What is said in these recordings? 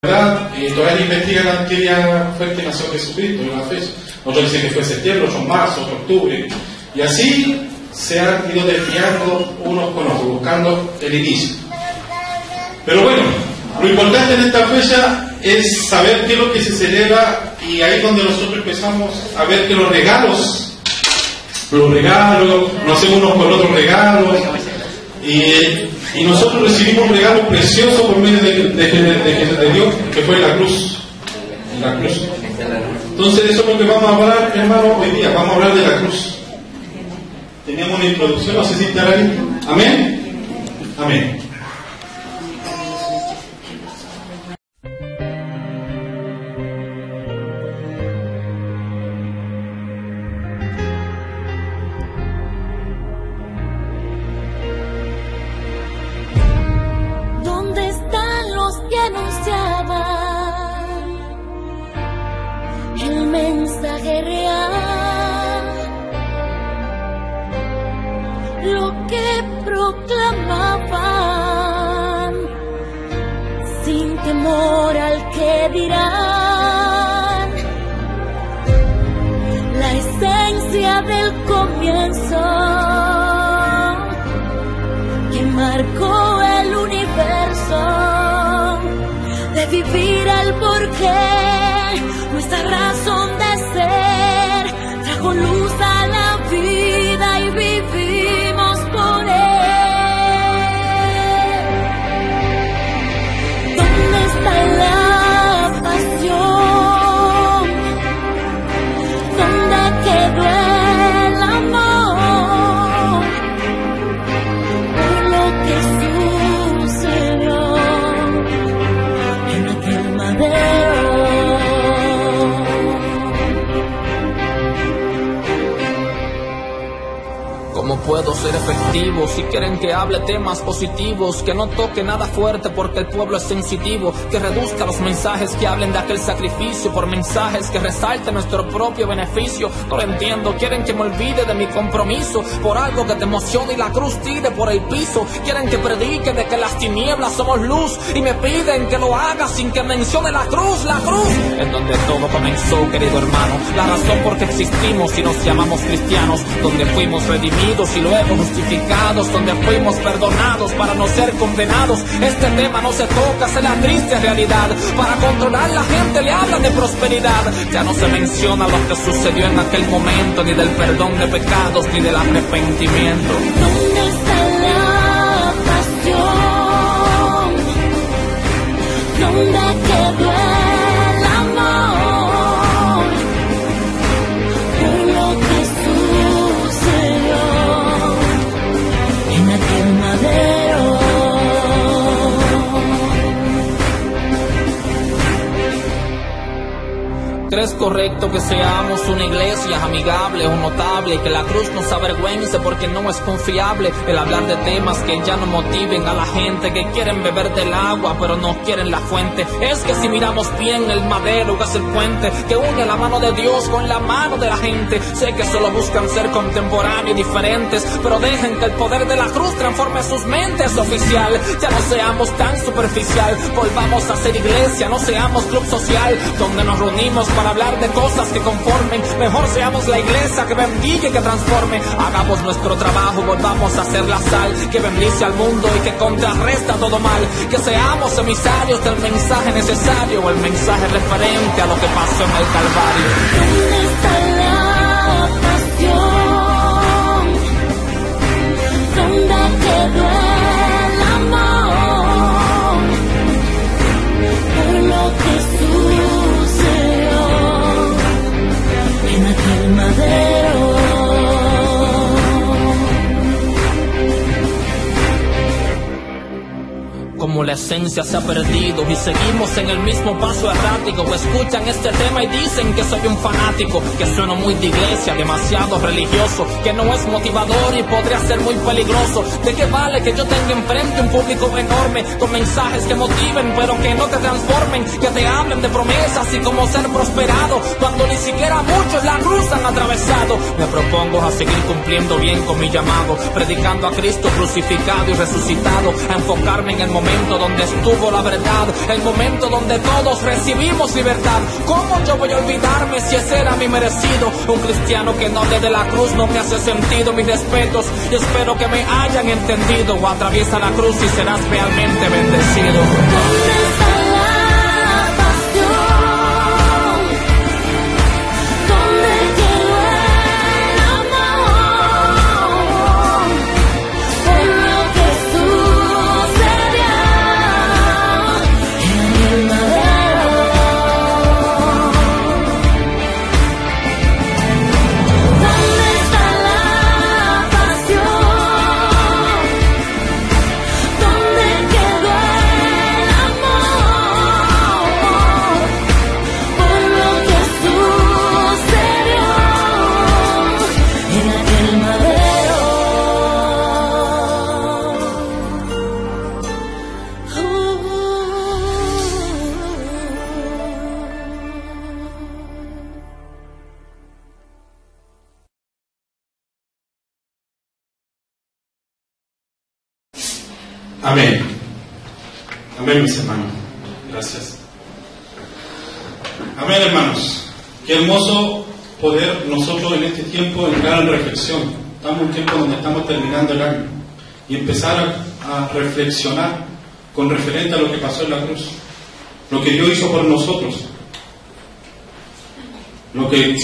¿verdad? Todavía investigan qué día fue que nació Jesucristo en la fecha. Otros dicen que fue septiembre, otros marzo, otros octubre. Y así se han ido desviando unos con otros, buscando el inicio. Pero bueno, lo importante en esta fecha es saber qué es lo que se celebra, y ahí es donde nosotros empezamos a ver que los regalos, nos hacemos unos con otros regalos, y nosotros recibimos un regalo precioso por medio de Dios, que fue la cruz. La cruz. Entonces eso es lo que vamos a hablar, hermano, hoy día. Vamos a hablar de la cruz. Teníamos una introducción, no sé si estará ahí. Amén. Amén. ¿Dónde están los que anunciaban el mensaje real? Lo que proclamaban sin temor al que dirán. La esencia del comienzo que marcó el universo, de vivir el porqué, nuestra razón de ser, trajo luz a la vida y vivimos por él. ¿Dónde está la pasión? ¿Dónde quedó el amor? Por lo que sucedió en aquel madero. ¿Cómo puedo ser efectivo si quieren que hable temas positivos? Que no toque nada fuerte porque el pueblo es sensitivo. Que reduzca los mensajes que hablen de aquel sacrificio por mensajes que resalten nuestro propio beneficio. No lo entiendo, quieren que me olvide de mi compromiso por algo que te emocione y la cruz tire por el piso. Quieren que predique de que las tinieblas somos luz y me piden que lo haga sin que mencione la cruz. La cruz es donde todo comenzó, querido hermano. La razón por qué existimos y nos llamamos cristianos. Donde fuimos redimidos y luego justificados, donde fuimos perdonados para no ser condenados. Este tema no se toca, es la triste realidad. Para controlar la gente le hablan de prosperidad. Ya no se menciona lo que sucedió en aquel momento, ni del perdón de pecados, ni del arrepentimiento. ¿Dónde está la pasión? ¿Dónde quedó el amor? Por lo que sucedió en aquel madero. ¿Crees correcto que seamos una iglesia amigable o notable y que la cruz nos avergüence porque no es confiable? El hablar de temas que ya no motiven a la gente, que quieren beber del agua pero no quieren la fuente. Es que si miramos bien el madero que es el puente que une la mano de Dios con la mano de la gente. Sé que solo buscan ser contemporáneos y diferentes, pero dejen que el poder de la cruz transforme sus mentes. Oficial, ya no seamos tan superficial, volvamos a ser iglesia, no seamos club social donde nos reunimos para hablar de cosas que conformen. Mejor seamos la iglesia que bendiga y que transforme. Hagamos nuestro trabajo, volvamos a ser la sal que bendice al mundo y que contrarresta todo mal. Que seamos emisarios del mensaje necesario o el mensaje referente a lo que pasó en el Calvario. ¿Dónde está la pasión? ¿Dónde quedó el amor? Por lo que sucedió en aquel madero. Como la esencia se ha perdido y seguimos en el mismo paso errático, o escuchan este tema y dicen que soy un fanático, que sueno muy de iglesia, demasiado religioso, que no es motivador y podría ser muy peligroso. ¿De qué vale que yo tenga enfrente un público enorme con mensajes que motiven pero que no te transformen, que te hablen de promesas y cómo ser prosperado cuando ni siquiera muchos la cruz han atravesado? Me propongo a seguir cumpliendo bien con mi llamado, predicando a Cristo crucificado y resucitado, a enfocarme en el momento donde estuvo la verdad, el momento donde todos recibimos libertad. ¿Cómo yo voy a olvidarme si ese era mi merecido? Un cristiano que no hable de la cruz no me hace sentido. Mis respetos y espero que me hayan entendido. O atraviesa la cruz y serás realmente bendecido. ¿Dónde está la pasión? ¿Dónde quedó el amor? Por lo que sucedió en el madero. ¿Dónde está la pasión? ¿Dónde quedó el amor? Por lo que sucedió en aquel madero. Amén. Amén, mis hermanos. Gracias. Amén, hermanos. Qué hermoso poder nosotros en este tiempo entrar en reflexión. Estamos en un tiempo donde estamos terminando el año y empezar a reflexionar con referente a lo que pasó en la cruz, lo que Dios hizo por nosotros. Lo que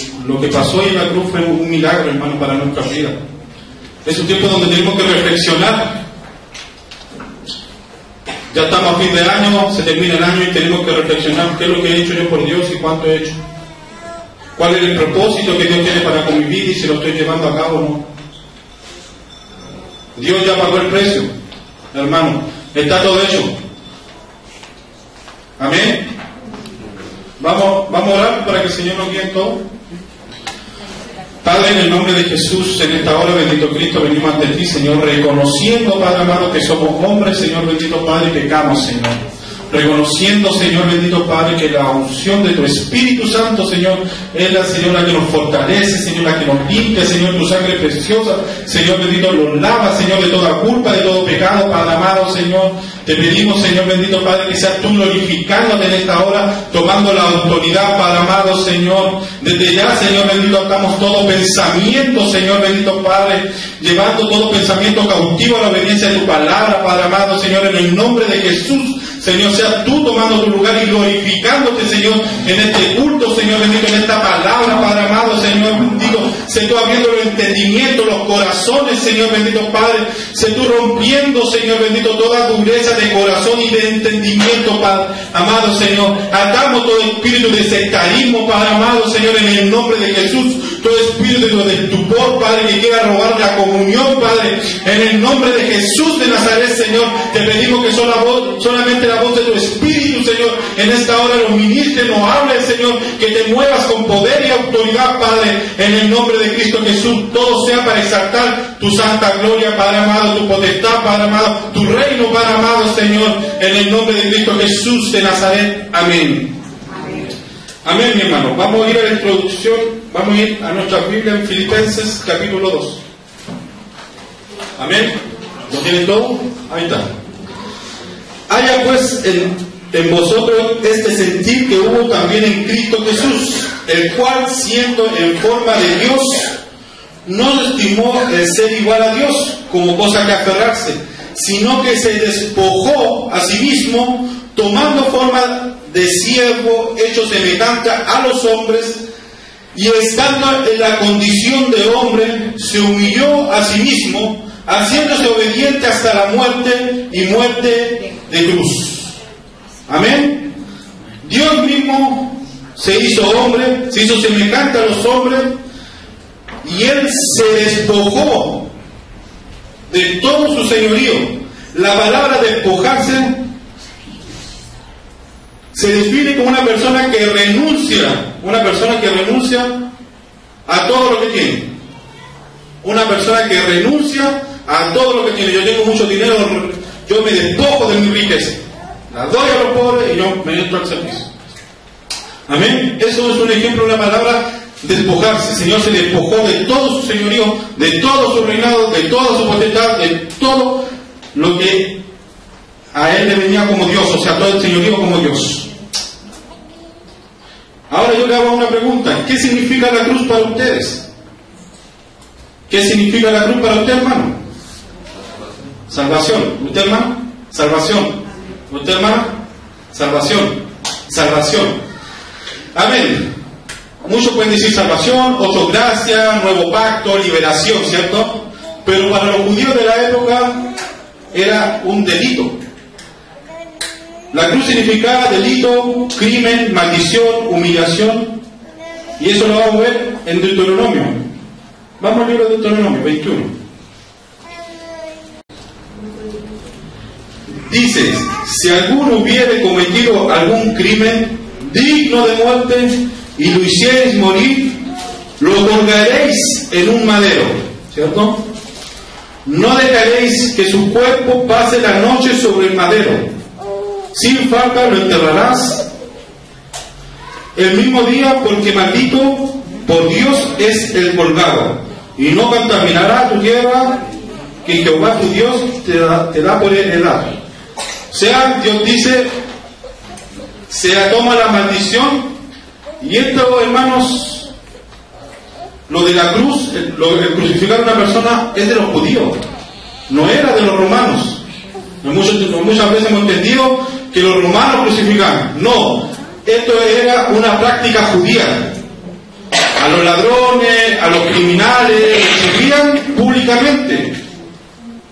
pasó en la cruz fue un milagro, hermano, para nuestra vida. Es un tiempo donde tenemos que reflexionar. Ya estamos a fin de año, se termina el año y tenemos que reflexionar qué es lo que he hecho yo por Dios y cuánto he hecho. ¿Cuál es el propósito que Dios tiene para con mi vida y si lo estoy llevando a cabo o no? Dios ya pagó el precio, hermano. Está todo hecho. Amén. Vamos a orar para que el Señor nos guíe en todo. Padre, en el nombre de Jesús, en esta hora, bendito Cristo, venimos ante ti, Señor, reconociendo, Padre amado, que somos hombres, Señor, bendito Padre, y pecamos, Señor. Reconociendo, Señor, bendito Padre, que la unción de tu Espíritu Santo, Señor, es la, Señor, la que nos fortalece, Señor, la que nos limpia, Señor, tu sangre preciosa, Señor, bendito, nos lava, Señor, de toda culpa, de todo pecado, Padre amado, Señor. Te pedimos, Señor, bendito Padre, que seas tú glorificándote en esta hora, tomando la autoridad, Padre amado, Señor. Desde ya, Señor, bendito, atamos todo pensamiento, Señor, bendito Padre, llevando todo pensamiento cautivo a la obediencia de tu palabra, Padre amado, Señor, en el nombre de Jesús. Señor, seas tú tomando tu lugar y glorificándote, Señor, en este culto, Señor bendito, en esta palabra, Padre amado, Señor bendito. Sé tú abriendo el entendimiento, los corazones, Señor bendito Padre. Sé tú rompiendo, Señor bendito, toda dureza de corazón y de entendimiento, Padre amado, Señor. Atamos todo espíritu de sectarismo, Padre amado, Señor, en el nombre de Jesús. Todo espíritu de estupor, Padre, que quiera robar la comunión, Padre, en el nombre de Jesús de Nazaret, Señor. Te pedimos que solamente la voz de tu Espíritu, Señor, en esta hora nos ministre, nos hable, Señor, que te muevas con poder y autoridad, Padre, en el nombre de Cristo Jesús. Todo sea para exaltar tu santa gloria, Padre amado, tu potestad, Padre amado, tu reino, Padre amado, Señor, en el nombre de Cristo Jesús de Nazaret. Amén. Amén, mi hermano. Vamos a ir a la introducción, vamos a ir a nuestra Biblia en Filipenses capítulo 2. Amén. ¿Lo tienen todo? Ahí está. Haya pues en vosotros este sentir que hubo también en Cristo Jesús, el cual, siendo en forma de Dios, no estimó el ser igual a Dios como cosa que aferrarse, sino que se despojó a sí mismo, tomando forma de siervo, hecho semejante a los hombres, y estando en la condición de hombre, se humilló a sí mismo, haciéndose obediente hasta la muerte y muerte de cruz. Amén. Dios mismo se hizo hombre, se hizo semejante a los hombres, y Él se despojó de todo su señorío. La palabra despojarse se define como una persona que renuncia a todo lo que tiene. Una persona que renuncia a todo lo que tiene. Yo tengo mucho dinero, yo me despojo de mi riqueza, la doy a los pobres y yo me entro al servicio. Amén. Eso es un ejemplo de una palabra, despojarse. El Señor se despojó de todo su señorío, de todo su reinado, de toda su potestad, de todo lo que a él le venía como Dios, o sea, todo el señorío como Dios. Ahora yo le hago una pregunta: ¿qué significa la cruz para ustedes? ¿Qué significa la cruz para usted, hermano? Salvación. ¿Usted, hermano? Salvación. ¿Usted, hermano? Salvación. Salvación. Amén. Muchos pueden decir salvación, otros gracia, nuevo pacto, liberación, ¿cierto? Pero para los judíos de la época era un delito. La cruz significaba delito, crimen, maldición, humillación. Y eso lo vamos a ver en Deuteronomio. Vamos al libro de Deuteronomio 21. Dice: si alguno hubiere cometido algún crimen digno de muerte y lo hiciereis morir, lo colgaréis en un madero, ¿cierto? No dejaréis que su cuerpo pase la noche sobre el madero. Sin falta lo enterrarás el mismo día, porque maldito por Dios es el colgado, y no contaminará tu tierra que Jehová tu Dios te da por heredad. O sea, Dios dice, se toma la maldición. Y esto, hermanos, lo de la cruz, lo de crucificar a una persona es de los judíos, no era de los romanos. Muchas veces hemos entendido que los romanos crucificaban. No, esto era una práctica judía. A los ladrones, a los criminales, los exhibían públicamente,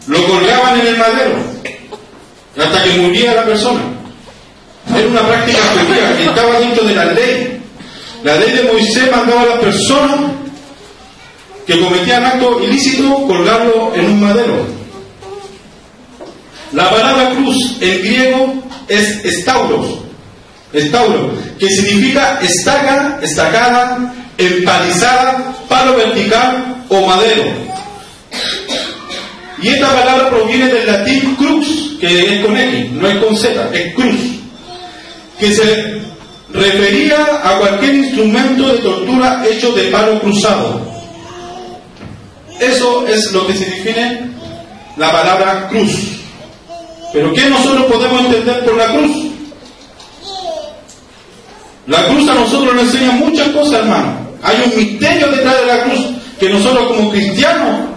lo colgaban en el madero hasta que muriera la persona. Era una práctica judía que estaba dentro de la ley. La ley de Moisés mandaba a las personas que cometían actos ilícitos colgarlo en un madero. La palabra cruz en griego es estauros, que significa estaca, estacada, empalizada, palo vertical o madero. Y esta palabra proviene del latín crux, que es con X, no es con Z, es cruz, que se refería a cualquier instrumento de tortura hecho de palo cruzado. Eso es lo que se define la palabra cruz. Pero ¿qué nosotros podemos entender por la cruz? La cruz a nosotros nos enseña muchas cosas, hermano. Hay un misterio detrás de la cruz que nosotros como cristianos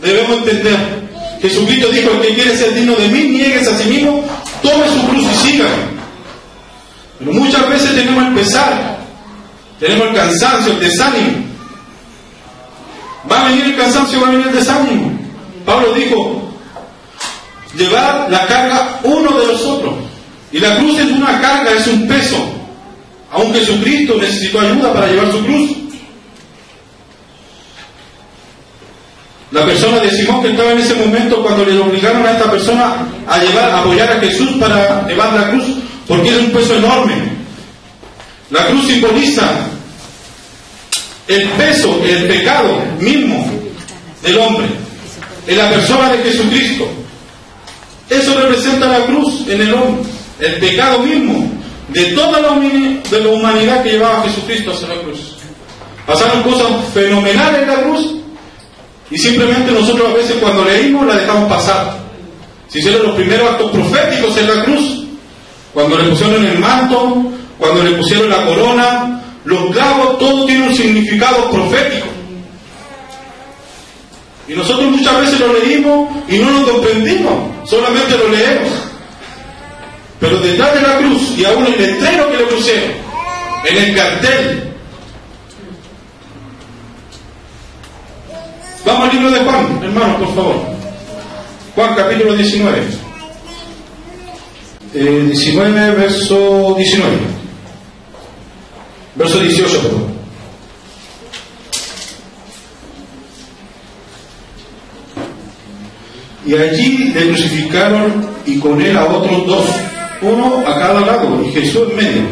debemos entender. Jesucristo dijo: el que quiere ser digno de mí, niéguese a sí mismo, tome su cruz y sígame. Pero muchas veces tenemos el pesar, tenemos el cansancio, el desánimo. Va a venir el cansancio, va a venir el desánimo. Pablo dijo: llevar la carga uno de los otros. Y la cruz es una carga, es un peso. Aun Jesucristo necesitó ayuda para llevar su cruz. La persona de Simón, que estaba en ese momento cuando le obligaron a esta persona a apoyar a Jesús para llevar la cruz, porque es un peso enorme. La cruz simboliza el peso, el pecado mismo del hombre, en la persona de Jesucristo. Eso representa la cruz en el hombre, el pecado mismo de toda la humanidad que llevaba a Jesucristo hacia la cruz. Pasaron cosas fenomenales en la cruz y simplemente nosotros a veces cuando leímos la dejamos pasar. Se hicieron los primeros actos proféticos en la cruz, cuando le pusieron el manto, cuando le pusieron la corona, los clavos, todo tiene un significado profético. Y nosotros muchas veces lo leímos y no lo comprendimos, solamente lo leemos. Pero detrás de la cruz, y aún el letrero que le pusieron, en el cartel. Vamos al libro de Juan, hermanos, por favor. Juan capítulo 19. 19, verso 19. Verso 18, perdón. Y allí le crucificaron y con él a otros dos, uno a cada lado y Jesús en medio.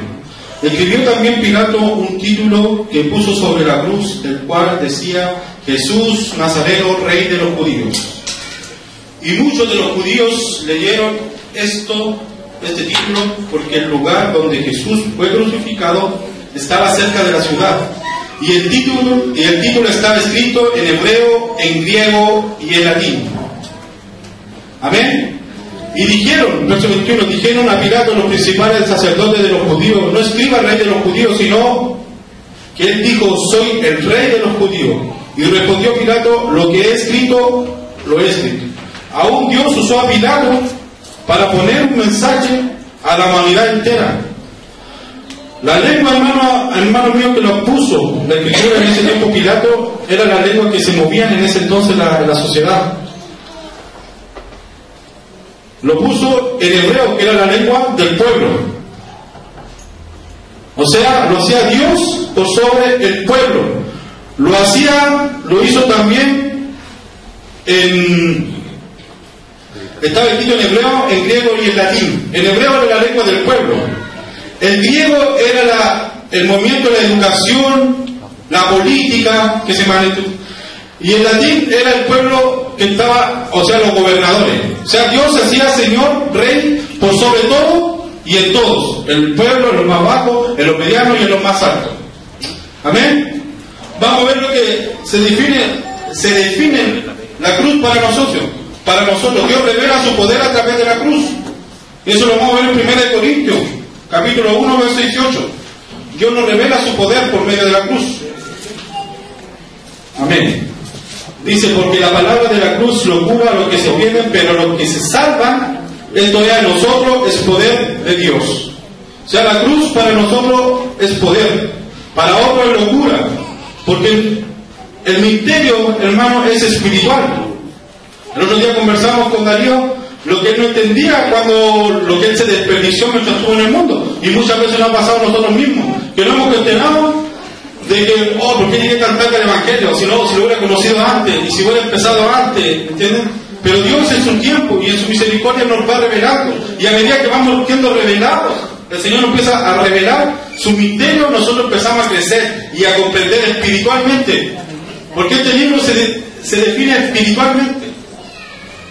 Escribió también Pilato un título que puso sobre la cruz, el cual decía: Jesús Nazareno, Rey de los Judíos. Y muchos de los judíos leyeron este título, porque el lugar donde Jesús fue crucificado estaba cerca de la ciudad. Y el título estaba escrito en hebreo, en griego y en latín. Amén. Y dijeron, verso 21, dijeron a Pilato los principales sacerdotes de los judíos: no escriba rey de los judíos, sino que él dijo: soy el rey de los judíos. Y respondió Pilato: lo que he escrito, lo he escrito. Aún Dios usó a Pilato para poner un mensaje a la humanidad entera. La lengua, hermano mío, que lo puso la escritura en ese tiempo Pilato, era la lengua que se movía en ese entonces la sociedad. Lo puso en hebreo, que era la lengua del pueblo. O sea, lo hacía Dios por sobre el pueblo. Lo hizo también estaba escrito en hebreo, en griego y en latín. En hebreo era la lengua del pueblo. El griego era el movimiento de la educación, la política que se manejó. Y el latín era el pueblo que estaba, o sea, los gobernadores. O sea, Dios se hacía Señor, Rey, por sobre todo y en todos. El pueblo, en los más bajos, en los medianos y en los más altos. Amén. Vamos a ver lo que se define la cruz para nosotros. Para nosotros, Dios revela su poder a través de la cruz. Eso lo vamos a ver en 1 Corintios, capítulo 1, verso 18. Dios nos revela su poder por medio de la cruz. Amén. Dice: porque la palabra de la cruz locura a los que se pierden, pero a los que se salvan, esto es a nosotros, es poder de Dios. O sea, la cruz para nosotros es poder, para otros es locura, porque el misterio, hermano, es espiritual. El otro día conversamos con Darío lo que él no entendía cuando lo que él se desperdició mientras estuvo en el mundo, y muchas veces nos ha pasado a nosotros mismos, que no hemos cuestionado de que, ¿por qué llegué tan tarde al Evangelio? Si lo hubiera conocido antes, y si hubiera empezado antes, ¿entienden? Pero Dios en su tiempo y en su misericordia nos va revelando, y a medida que vamos siendo revelados, el Señor nos empieza a revelar su misterio, nosotros empezamos a crecer y a comprender espiritualmente, porque este libro se define espiritualmente.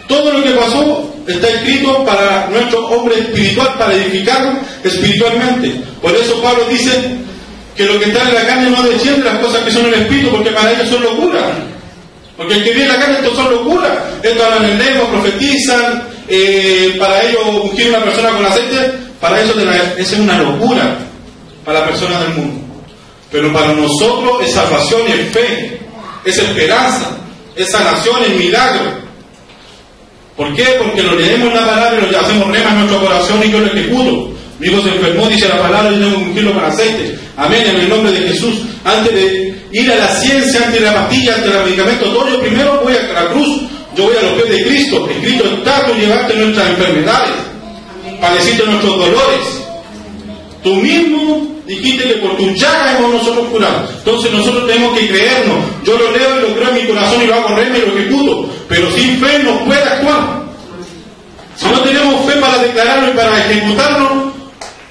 Todo lo que pasó está escrito para nuestro hombre espiritual, para edificarnos espiritualmente. Por eso Pablo dice que lo que está en la carne no desciende las cosas que son en el espíritu, porque para ellos son locuras. Porque el que vive en la carne, estos son locuras. Estos hablan en lengua, profetizan, para ellos ungir una persona con aceite, para ellos es una locura para la persona del mundo. Pero para nosotros es salvación y es fe, es esperanza, es sanación, es milagro. ¿Por qué? Porque lo leemos en la palabra y lo hacemos rema en nuestro corazón y yo lo ejecuto. Mi hijo se enfermó, dice la palabra, y tengo que ungirlo con aceite. Amén, en el nombre de Jesús. Antes de ir a la ciencia, antes de la pastilla, antes del medicamento, todo, yo primero voy a la cruz, yo voy a los pies de Cristo. Escrito está: tú llevaste nuestras enfermedades, padeciste nuestros dolores. Tú mismo dijiste que por tu llaga hemos nosotros curado. Entonces nosotros tenemos que creernos. Yo lo leo y lo creo en mi corazón y lo hago rema y lo ejecuto. Pero sin fe no puede actuar. Si no tenemos fe para declararlo y para ejecutarlo,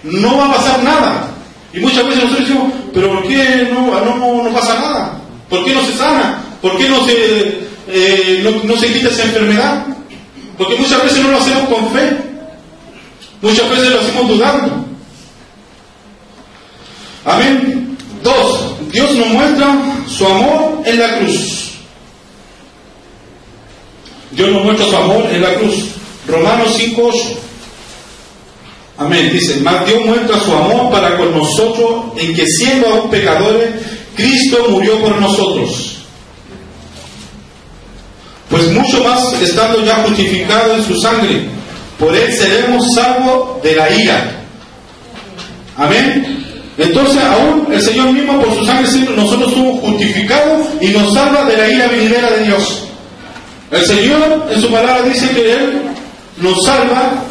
no va a pasar nada. Y muchas veces nosotros decimos: pero ¿por qué no pasa nada? ¿Por qué no se sana? ¿Por qué no se quita esa enfermedad? Porque muchas veces no lo hacemos con fe. Muchas veces lo hacemos dudando. Amén. 2. Dios nos muestra su amor en la cruz. Dios nos muestra su amor en la cruz. Romanos 5:8. Amén. Dice: mas Dios muestra su amor para con nosotros, en que siendo aún pecadores, Cristo murió por nosotros. Pues mucho más, estando ya justificados en su sangre, por él seremos salvos de la ira. Amén. Entonces aún el Señor mismo, por su sangre, nosotros somos justificados y nos salva de la ira venidera de Dios. El Señor en su palabra dice que Él nos salva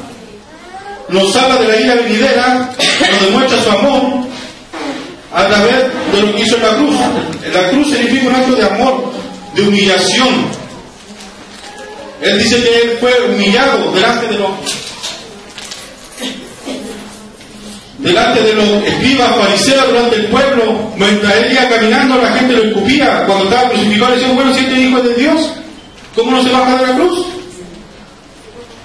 de la ira venidera, nos demuestra su amor a través de lo que hizo en la cruz. La cruz significa un acto de amor, de humillación. Él dice que Él fue humillado delante de los escribas, fariseos, delante del pueblo. Mientras Él iba caminando, la gente lo escupía. Cuando estaba crucificado, le decían: bueno, si este es hijo de Dios, ¿cómo no se baja de la cruz?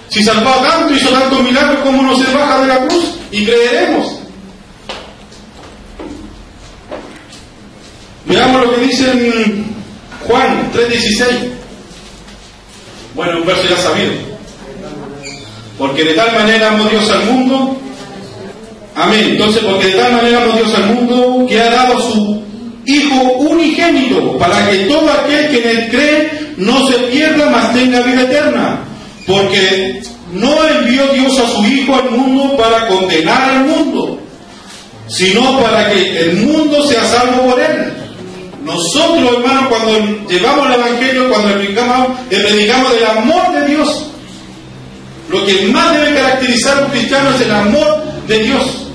Si salvó tanto, hizo tantos milagros, ¿cómo no se baja de la cruz? Y creeremos. Veamos lo que dice en Juan 3:16. Bueno, un verso ya sabido. Porque de tal manera amó Dios al mundo. Amén. Entonces, porque de tal manera amó Dios al mundo que ha dado a su Hijo unigénito, para que todo aquel que en él cree no se pierda, mas tenga vida eterna. Porque no envió Dios a su Hijo al mundo para condenar al mundo, sino para que el mundo sea salvo por él. Nosotros, hermanos, cuando llevamos el Evangelio, cuando le predicamos del amor de Dios, lo que más debe caracterizar a un cristiano es el amor de Dios.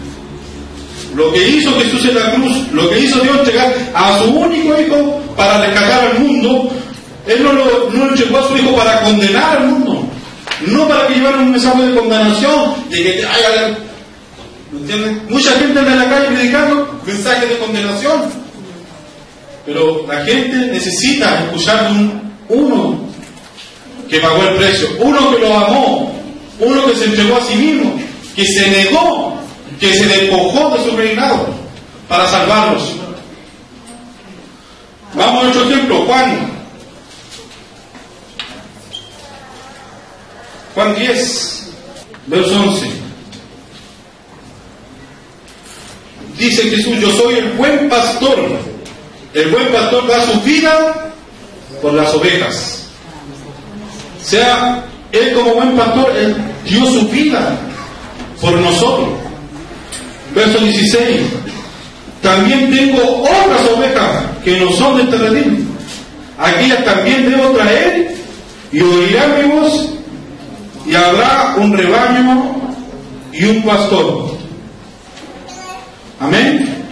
Lo que hizo Jesús en la cruz, lo que hizo Dios llegar a su único Hijo para rescatar al mundo. Él no lo llevó a su Hijo para condenar al mundo, no para que llevara un mensaje de condenación, de que ¿me entiendes? Mucha gente anda en la calle predicando mensajes de condenación, pero la gente necesita escuchar de uno que pagó el precio, uno que lo amó, uno que se entregó a sí mismo, que se negó, que se despojó de su reinado para salvarlos. Vamos a otro ejemplo, Juan 10, verso 11. Dice Jesús: yo soy el buen pastor. El buen pastor da su vida por las ovejas. O sea, Él como buen pastor, Él dio su vida por nosotros. Verso 16. También tengo otras ovejas que no son de este redil. Aquellas también debo traer y oirán mi voz, y habrá un rebaño y un pastor. Amén.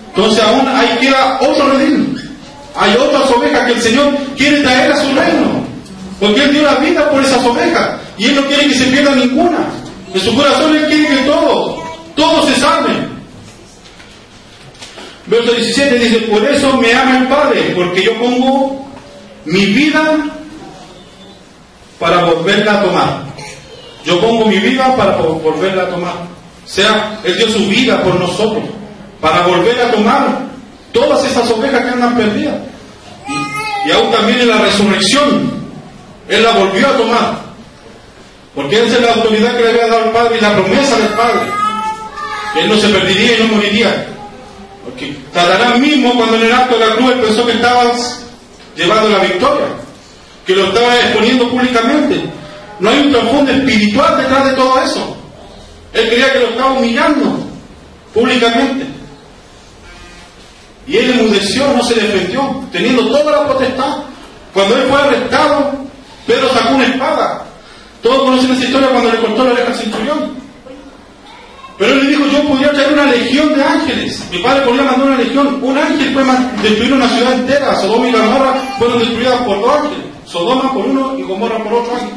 Entonces aún ahí queda otro redil. Hay otras ovejas que el Señor quiere traer a su reino, porque Él dio la vida por esas ovejas y Él no quiere que se pierda ninguna. En su corazón Él quiere que todos se salven. Verso 17 dice: por eso me ama el Padre, porque yo pongo mi vida para volverla a tomar. Yo pongo mi vida para volverla a tomar. O sea, Él dio su vida por nosotros, para volver a tomar todas esas ovejas que andan perdidas. Y aún también en la resurrección, Él la volvió a tomar. Porque esa es la autoridad que le había dado el Padre y la promesa del Padre, que Él no se perdería y no moriría. Porque Satanás mismo, cuando en el acto de la cruz Él pensó que estaba llevando la victoria, que lo estaba exponiendo públicamente. No hay un trasfondo espiritual detrás de todo eso. Él creía que lo estaba humillando públicamente. Y Él enmudeció, no se defendió, teniendo toda la potestad. Cuando Él fue arrestado, Pedro sacó una espada. Todos conocen esa historia cuando le cortó la oreja al centurión. Pero Él le dijo: yo podría traer una legión de ángeles. Mi Padre podría mandar una legión. Un ángel puede destruir una ciudad entera. Sodoma y Gomorra fueron destruidas por 2 ángeles. Sodoma por uno y Gomorra por otro ángel.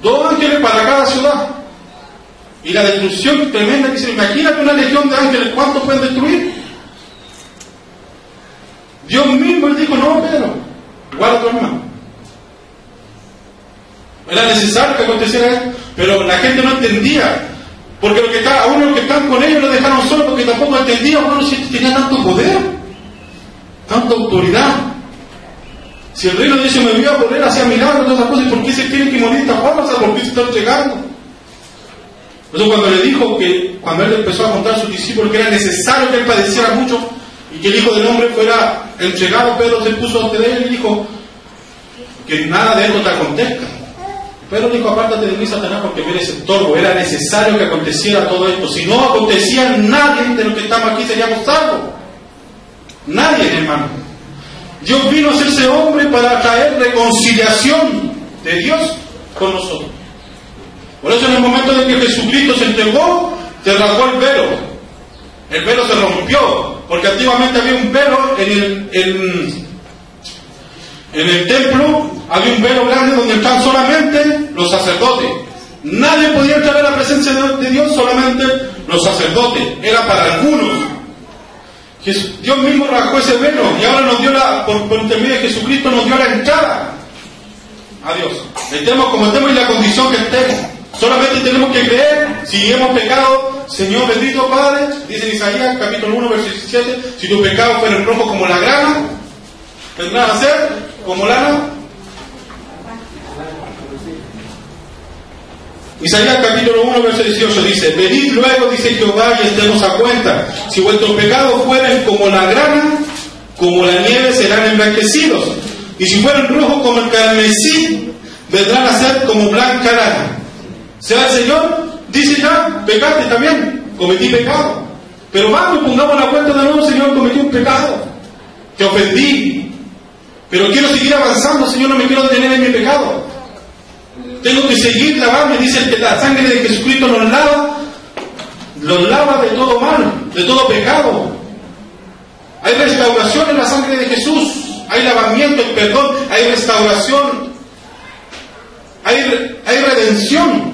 2 ángeles para cada ciudad. Y la destrucción tremenda que se imagínate una legión de ángeles, ¿cuántos pueden destruir? Dios mismo Él dijo: no, Pedro, guarda a tu hermano. Era necesario que aconteciera esto, pero la gente no entendía, porque a uno los que están con ellos lo dejaron solo porque tampoco entendían. Bueno, si tenía tanto poder, tanta autoridad, si el reino de Dios se movía por Él, hacía milagros, todas esas cosas, ¿y por qué se tiene que morir esta forma? O sea, ¿por qué se están llegando? Por eso cuando le dijo que, cuando Él empezó a contar a sus discípulos que era necesario que Él padeciera mucho y que el Hijo del Hombre fuera entregado, Pedro se puso ante Él y dijo: que nada de esto te acontezca. Pedro dijo: apártate de mí, Satanás, porque eres estorbo. Era necesario que aconteciera todo esto. Si no acontecía, nadie de los que estamos aquí seríamos salvos. Nadie, hermano. Dios vino a hacerse hombre para traer reconciliación de Dios con nosotros. Por eso en el momento en que Jesucristo se entregó, se rasgó el velo. El velo se rompió, porque antiguamente había un velo en el templo. Había un velo grande donde estaban solamente los sacerdotes. Nadie podía entrar a la presencia de Dios, solamente los sacerdotes. Era para algunos. Dios mismo rasgó ese velo y ahora nos dio por intermedio de Jesucristo nos dio la entrada a Dios. Estemos como estemos y la condición que estemos. Solamente tenemos que creer. Si hemos pecado, Señor bendito Padre, dice en Isaías capítulo 1 verso 17: si tus pecados fueran rojos como la grana, vendrán a ser como lana Isaías capítulo 1, verso 18 dice: venid luego, dice Jehová, y estemos a cuenta. Si vuestros pecados fueren como la grana, como la nieve serán emblanquecidos. Y si fueren rojos como el carmesí, vendrán a ser como blanca lana. Sea el Señor, dice ya, pecaste también, cometí pecado. Pero vamos, pongamos la cuenta de nuevo, Señor, cometí un pecado. Te ofendí. Pero quiero seguir avanzando, Señor, no me quiero detener en mi pecado. Tengo que seguir lavarme, dice que la sangre de Jesucristo nos lava de todo mal, de todo pecado. Hay restauración en la sangre de Jesús, hay lavamiento, perdón, hay restauración, hay redención.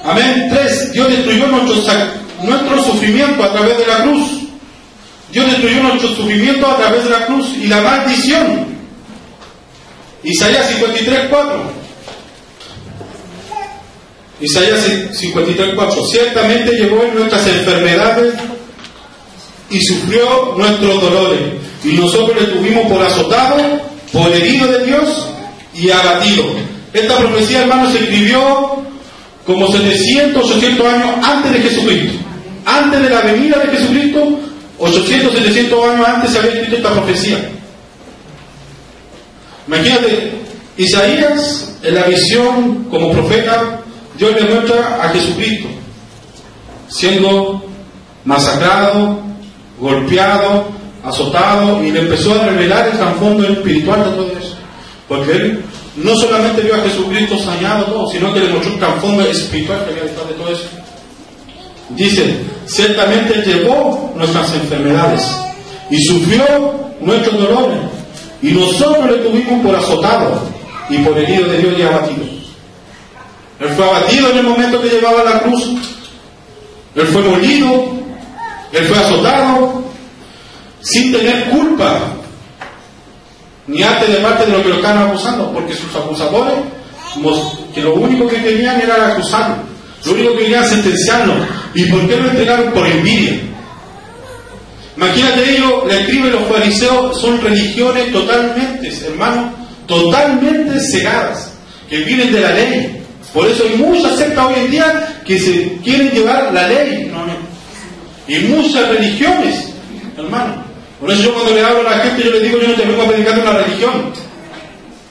Amén. 3. Dios destruyó nuestro sufrimiento a través de la cruz. Dios destruyó nuestro sufrimiento a través de la cruz y la maldición. Isaías 53:4. Isaías 53:4. Ciertamente llevó en nuestras enfermedades y sufrió nuestros dolores, y nosotros le tuvimos por azotado, por herido de Dios y abatido. Esta profecía, hermanos, se escribió como 700, 800 años antes de Jesucristo. Antes de la venida de Jesucristo, 800, 700 años antes se había escrito esta profecía. Imagínate, Isaías, en la visión como profeta, Dios le muestra a Jesucristo siendo masacrado, golpeado, azotado, y le empezó a revelar el trasfondo espiritual de todo eso. Porque él no solamente vio a Jesucristo sañado todo, sino que le mostró un trasfondo espiritual que había detrás de todo eso. Dice: ciertamente llevó nuestras enfermedades y sufrió nuestros dolores, y nosotros le tuvimos por azotado y por herido de Dios y abatido. Él fue abatido en el momento que llevaba la cruz. Él fue molido. Él fue azotado sin tener culpa ni arte de parte de lo que lo estaban acusando, porque sus acusadores, que lo único que querían era acusarlo, lo único que querían sentenciarlo. ¿Y por qué lo entregaron? Por envidia. Imagínate, ellos, la escriba y los fariseos, son religiones totalmente, hermanos, totalmente cegadas, que viven de la ley. Por eso hay muchas sectas hoy en día que se quieren llevar la ley, ¿no? Y muchas religiones, hermano. Por eso yo cuando le hablo a la gente, yo les digo: yo no te vengo a predicar una religión,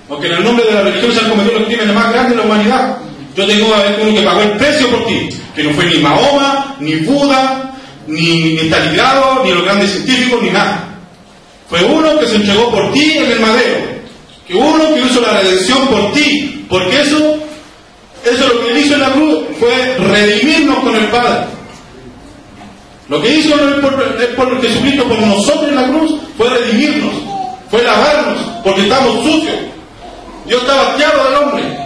porque en el nombre de la religión se han cometido los crímenes más grandes de la humanidad. Yo tengo a ver uno que pagó el precio por ti, que no fue ni Mahoma, ni Buda, ni Stalingrado, ni los grandes científicos, ni nada. Fue uno que se entregó por ti en el madero, que uno que hizo la redención por ti, porque eso es lo que él hizo en la cruz, fue redimirnos con el Padre. Lo que hizo por Jesucristo por nosotros en la cruz fue redimirnos, fue lavarnos, porque estamos sucios. Dios estaba hastiado del hombre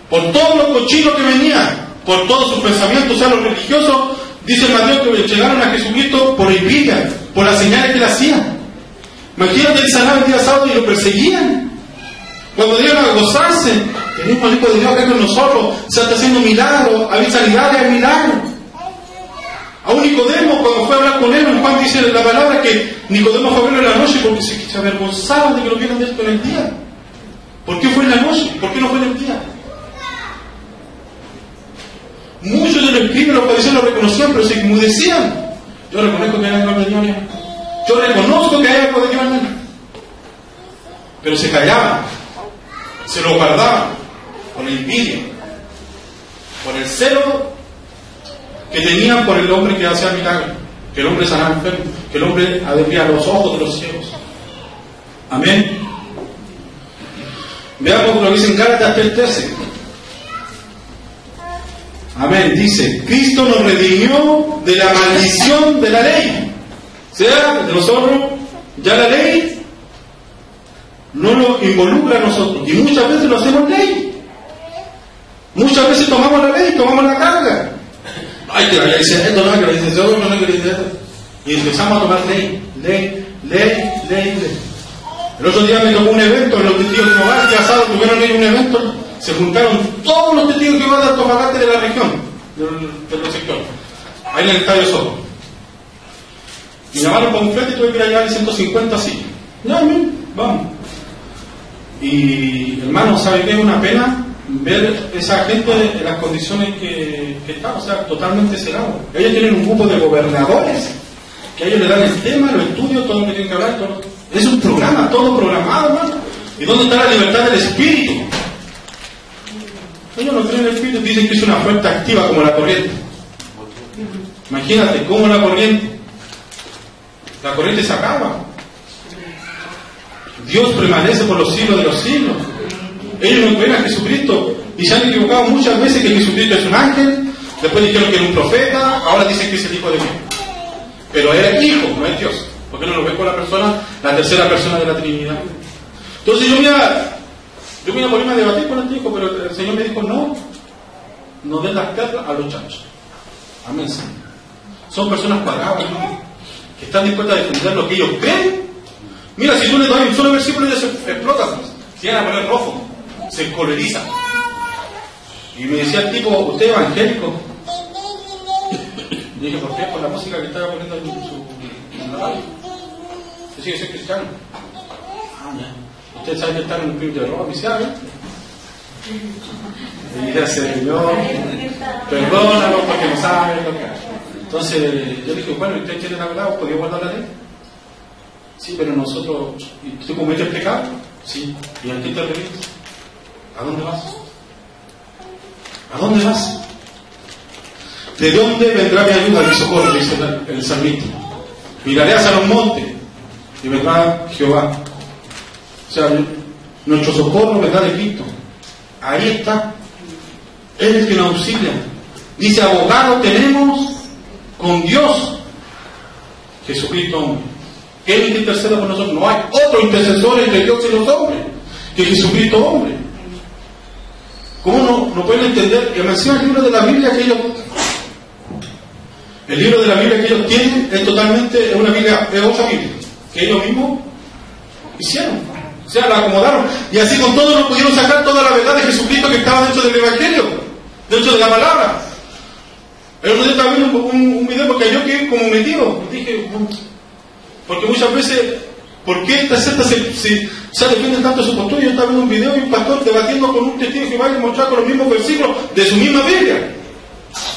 por todos los cochinos que venían, por todos sus pensamientos. O sea, los religiosos, dice Mateo, que llegaron a Jesucristo por envidia, por las señales que le hacían. Imagínate, él sanaba el día sábado y lo perseguían. Cuando dieron a gozarse, tenemos al Hijo de Dios acá con nosotros, se está haciendo milagros, hay sanidades, hay milagros. A un Nicodemo, cuando fue a hablar con él, en Juan dice la palabra que Nicodemo fue a verlo en la noche porque se avergonzaba de que lo vieran de esto en el día. ¿Por qué fue en la noche? ¿Por qué no fue en el día? Muchos de los escribas, los fariseos lo reconocían, pero se enmudecían. Yo reconozco que hay algo de Dios en él. Yo reconozco que hay algo de Dios en él. Pero se callaban, se lo guardaban por la envidia, por el celo que tenían por el hombre que hacía milagros, que el hombre sanaba enfermo, que el hombre abría los ojos de los ciegos. Amén. Veamos lo que dice en Gálatas 3:13. Amén. Dice: Cristo nos redimió de la maldición de la ley. O sea, de nosotros, ya la ley no nos involucra a nosotros. Y muchas veces lo hacemos ley. Muchas veces tomamos la ley, tomamos la carga. Ay, que la dice esto, no, que la dice eso, no, que la dice esto. Y empezamos a tomar ley. El otro día me tocó un evento en los testigos de Jehová, que asado tuvieron ahí un evento. Se juntaron todos los testigos de Jehová de Antofagasta de la región, del sector, ahí en el Estadio Soto. Me llamaron para un flete y tuve que ir a llevar 150 así. No, vamos. Y hermano, ¿sabe qué es una pena? Ver esa gente en las condiciones que están, o sea, totalmente cegados. Ellos tienen un grupo de gobernadores que a ellos le dan el tema, los estudios, todo lo que tienen que hablar, todo. Es un programa, todo programado, hermano. ¿Y dónde está la libertad del espíritu? Ellos no creen en el espíritu, dicen que es una fuente activa como la corriente. Imagínate, como la corriente se acaba. Dios permanece por los siglos de los siglos. Ellos no creen a Jesucristo y se han equivocado muchas veces que Jesucristo es un ángel, después dijeron que era un profeta, ahora dicen que es el hijo de Dios. Pero era hijo, no es Dios. ¿Por qué no lo ven con la persona, la tercera persona de la Trinidad? Entonces yo me iba a ponerme a debatir con el hijo, pero el Señor me dijo, no den las perlas a los chanchos. Amén. Son personas cuadradas, ¿no? Que están dispuestas a defender lo que ellos creen. Mira, si tú le das un solo versículo, ellos se explotan. Se van a poner rojo, se encolerizan. Y me decía el tipo, ¿usted es evangélico? Y dije, ¿por qué? Por la música que estaba poniendo en la radio. Yo sigue siendo cristiano. Ah, ya. ¿Usted sabe que está en un club de ropa oficial? Y dice, Señor, perdónalo porque no sabe lo que hace. Entonces yo dije, bueno, ¿usted tiene la verdad? ¿Podría guardar la ley? Sí, pero nosotros... ¿Y tú cometes pecado? Sí. ¿Y a ti te arrepientes? ¿A dónde vas? ¿A dónde vas? ¿De dónde vendrá mi ayuda, mi socorro? Dice el salmista. Miraré hacia los montes y vendrá Jehová. O sea, nuestro socorro vendrá de Cristo. Ahí está. Él es el que nos auxilia. Dice, abogado tenemos con Dios, Jesucristo hombre. Él intercede por nosotros. No hay otro intercesor entre Dios y los hombres que Jesucristo hombre. ¿Cómo no pueden entender? Que menciona el libro de la Biblia que ellos... El libro de la Biblia que ellos tienen es totalmente una Biblia, es otra Biblia que ellos mismos hicieron. O sea, la acomodaron. Y así con todo no pudieron sacar toda la verdad de Jesucristo que estaba dentro del Evangelio, dentro de la palabra. El otro día estaba viendo un video porque yo quedé como metido. Dije, porque muchas veces, ¿por qué esta secta se defiende tanto de su postura? Yo estaba viendo un video y un pastor debatiendo con un testigo de Jehová y mostrar con los mismos versículos de su misma Biblia.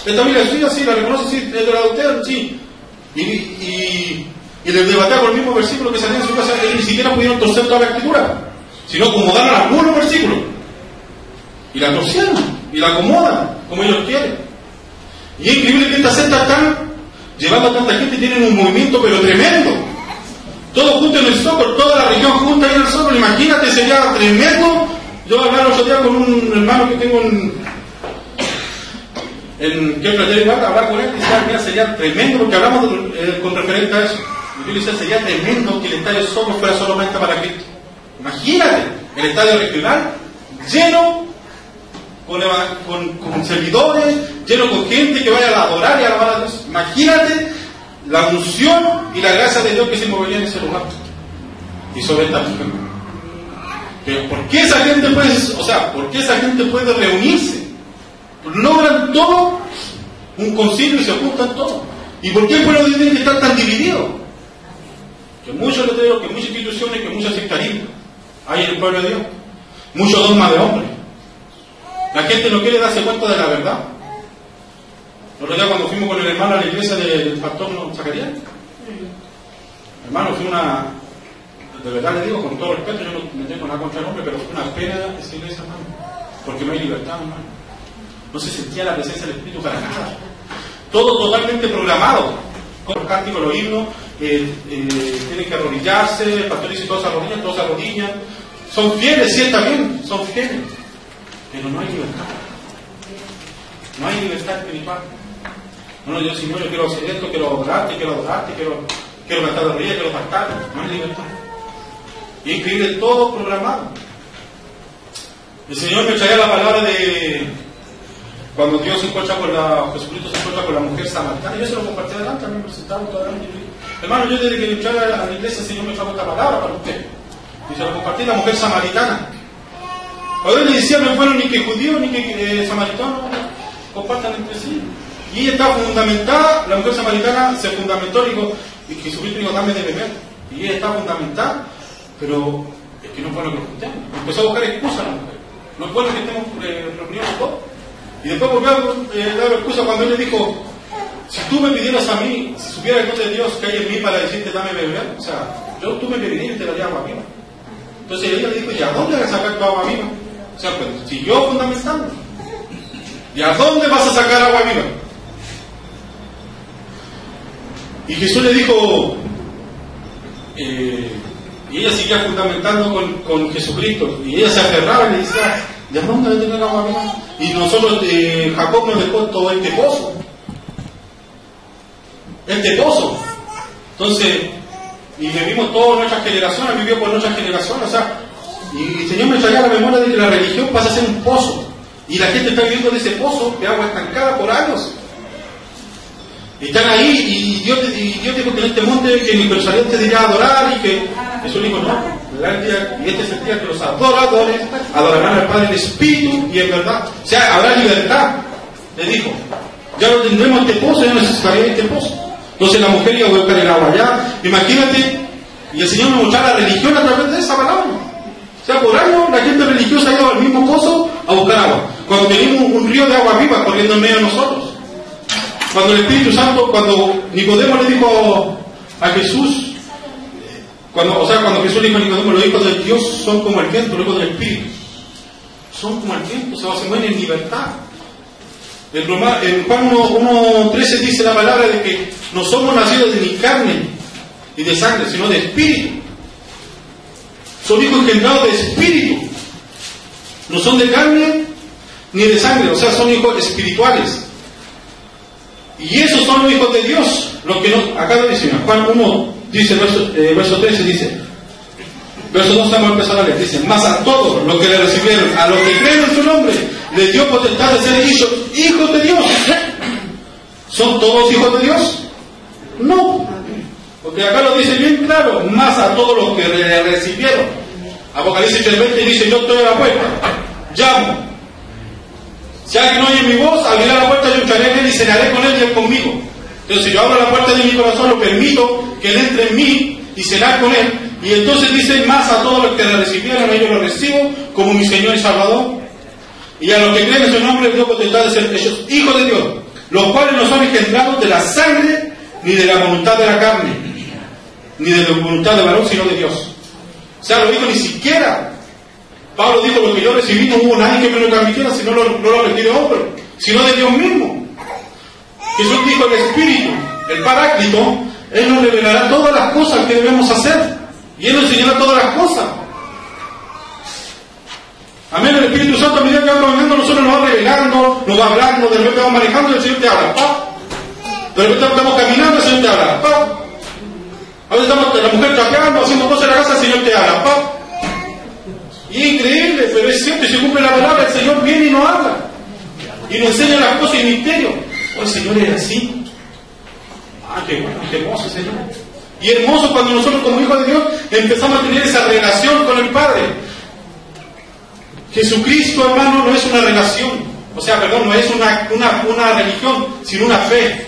Esta Biblia es suya, sí, la reconoce, sí, es de la de usted, sí. Y les debatía con los mismos versículos que salían en su casa, ellos ni siquiera pudieron torcer toda la escritura, sino acomodaron algunos versículos. Y la torcieron, y la acomodan, como ellos quieren. Y es increíble que estas sectas están llevando a tanta gente y tienen un movimiento pero tremendo. Todo junto en el Zócalo, toda la región junta ahí en el Zócalo. Imagínate, sería tremendo. Yo hablaba el otro día con un hermano que tengo en que hablar con él y decía, mira, sería tremendo, porque hablamos con referente a eso. Y yo le decía, sería tremendo que el estadio Zócalo fuera solamente para Cristo. Imagínate, el estadio regional lleno con servidores, lleno con gente que vaya a adorar y a alabar a Dios. Imagínate la unción y la gracia de Dios que se movería en ese lugar. Y sobre esta mujer. Pero ¿por qué esa gente puede reunirse? Logran todo un concilio y se juntan todos. ¿Y por qué el pueblo de Dios tiene que estar tan dividido? Que muchos letreros, que muchas instituciones, que muchos sectarismos hay en el pueblo de Dios, mucho dogma de hombres. La gente no quiere darse cuenta de la verdad. El otro día cuando fuimos con el hermano a la iglesia del pastor Zacarías, hermano, fue una, de verdad le digo con todo respeto, yo no tengo nada contra el hombre, pero fue una pena esa iglesia, hermano, porque no hay libertad, hermano. No se sentía la presencia del Espíritu para nada. Todo totalmente programado. Con los cánticos, los himnos, tienen que arrodillarse, el pastor dice todos se arrodillan. Son fieles, sí, está bien, son fieles. Pero no hay libertad. No hay libertad espiritual. No, yo Señor, yo quiero hacer esto, quiero adorarte, quiero cantar de rodillas, quiero cantar. No hay libertad. Y es increíble, todo programado. El Señor me traía la palabra de cuando Dios se encuentra Jesucristo se encuentra con la mujer samaritana. Yo se lo compartí adelante, también presentado todo adelante. Hermano, yo desde que entré a la iglesia, el Señor me trajo esta palabra para usted. Y se lo compartí a la mujer samaritana. Ahora le decía, no es bueno ni que judío ni que samaritano compartan entre sí. Y ella estaba fundamentada, la mujer samaritana se fundamentó, dijo, y Jesucristo dijo, dame de beber. Y ella estaba fundamentada, pero Es que no es bueno que nos juntemos. Empezó a buscar excusas a la mujer. No es bueno que estemos reunidos todos. Y después volvió a dar excusa cuando él le dijo: si tú me pidieras a mí, si supiera el don de Dios que hay en mí para decirte dame beber, o sea, tú me pedirías y te daría agua viva. Entonces ella le dijo: ¿y a dónde vas a sacar tu agua viva? O sea, pues siguió fundamentando. ¿Y a dónde vas a sacar agua viva? Y Jesús le dijo, y ella seguía fundamentando con Jesucristo, y ella se aferraba y le decía: ¿y a dónde va a tener agua viva? Y nosotros, Jacob nos dejó todo este pozo. Este pozo. Entonces, y vivimos todas nuestras generaciones, vivió por nuestras generaciones, o sea, y el Señor me traía la memoria de que la religión pasa a ser un pozo, y la gente está viviendo de ese pozo de agua estancada por años. Y están ahí, y Dios dijo que en este monte que mi personalidad te diría adorar, y que Jesús dijo: no, y este es el día que los adoradores adorarán al Padre en espíritu y en verdad. O sea, habrá libertad, le dijo. Ya no tendremos este pozo, ya no necesitaré este pozo. Entonces la mujer iba a buscar el agua allá, imagínate, y el Señor nos mostraba la religión a través de esa palabra. O sea, por años la gente religiosa ha ido al mismo pozo a buscar agua, cuando tenemos un río de agua viva corriendo en medio de nosotros. Cuando el Espíritu Santo, cuando Nicodemo le dijo a Jesús, cuando Jesús le dijo a Nicodemo: los hijos de Dios son como el viento, los hijos del Espíritu son como el viento, se mueven en libertad. En Juan 1:13 dice la palabra de que no somos nacidos de ni carne y de sangre, sino de espíritu. Son hijos engendrados de espíritu. No son de carne ni de sangre, o sea, son hijos espirituales. Y esos son los hijos de Dios. Los que no, acá lo dice, Juan 1 dice, verso 13 dice, verso 2 estamos empezando a leer, dice: mas a todos los que le recibieron, a los que creen en su nombre, les dio potestad de ser hijos de Dios. ¿Son todos hijos de Dios? No, porque acá lo dice bien claro: más a todos los que le recibieron. Apocalipsis 3:20 dice: yo estoy a la puerta, llamo. Si alguien oye mi voz, abrirá la puerta, yo entraré en él y cenaré con él y él conmigo. Entonces, si yo abro la puerta de mi corazón, lo permito que él entre en mí y cenar con él. Y entonces dice: más a todos los que le recibieron, a ellos lo recibo como mi Señor y Salvador. Y a los que creen en su nombre, les dio potestad de ser ellos hijos de Dios, los cuales no son engendrados de la sangre, ni de la voluntad de la carne, ni de la voluntad de varón, sino de Dios. O sea, lo dijo ni siquiera. Pablo dijo: lo que yo recibí no hubo nadie que me lo transmitiera, sino no lo recibió hombre, sino de Dios mismo. Jesús dijo: el Espíritu, el Paráclito, Él nos revelará todas las cosas que debemos hacer, y Él nos enseñará todas las cosas. Amén. El Espíritu Santo, a medida que va caminando, nosotros nos va revelando, nos va hablando, de repente vamos manejando y el Señor te habla, ¡pap! De repente estamos caminando y el Señor te habla, ¡pap! A veces estamos la mujer trapeando, haciendo cosas en la casa, el Señor te habla, ¡pap! Y es increíble, pero es cierto, y se cumple la palabra, el Señor viene y nos habla. Y nos enseña las cosas y el misterio. Oh, el Señor es así. Ah, qué bueno, qué hermoso, Señor. Y hermoso cuando nosotros como hijos de Dios empezamos a tener esa relación con el Padre. Jesucristo, hermano, no es una relación. O sea, perdón, no es una religión, sino una fe.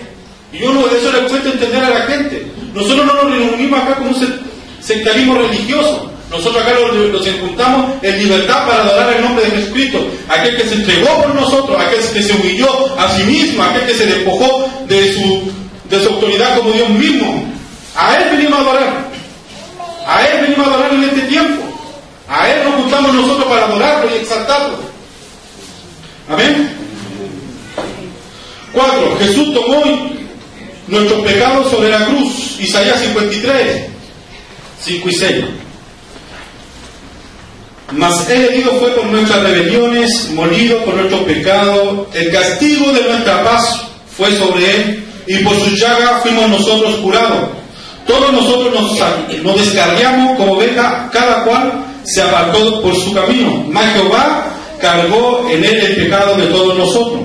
Y uno de eso le cuesta entender a la gente. Nosotros no nos reunimos acá como un sectarismo religioso. Nosotros acá los juntamos en libertad para adorar el nombre de Jesucristo, aquel que se entregó por nosotros, aquel que se humilló a sí mismo, aquel que se despojó de su autoridad como Dios mismo. A Él venimos a adorar. A Él venimos a adorar en este tiempo. A Él nos juntamos nosotros para adorarlo y exaltarlo. Amén. 4. Jesús tomó nuestros pecados sobre la cruz. Isaías 53, 5 y 6. Mas Él herido fue por nuestras rebeliones, molido por nuestros pecados. El castigo de nuestra paz fue sobre Él, y por su llaga fuimos nosotros curados. Todos nosotros nos descarriamos como oveja, cada cual se apartó por su camino. Mas Jehová cargó en Él el pecado de todos nosotros.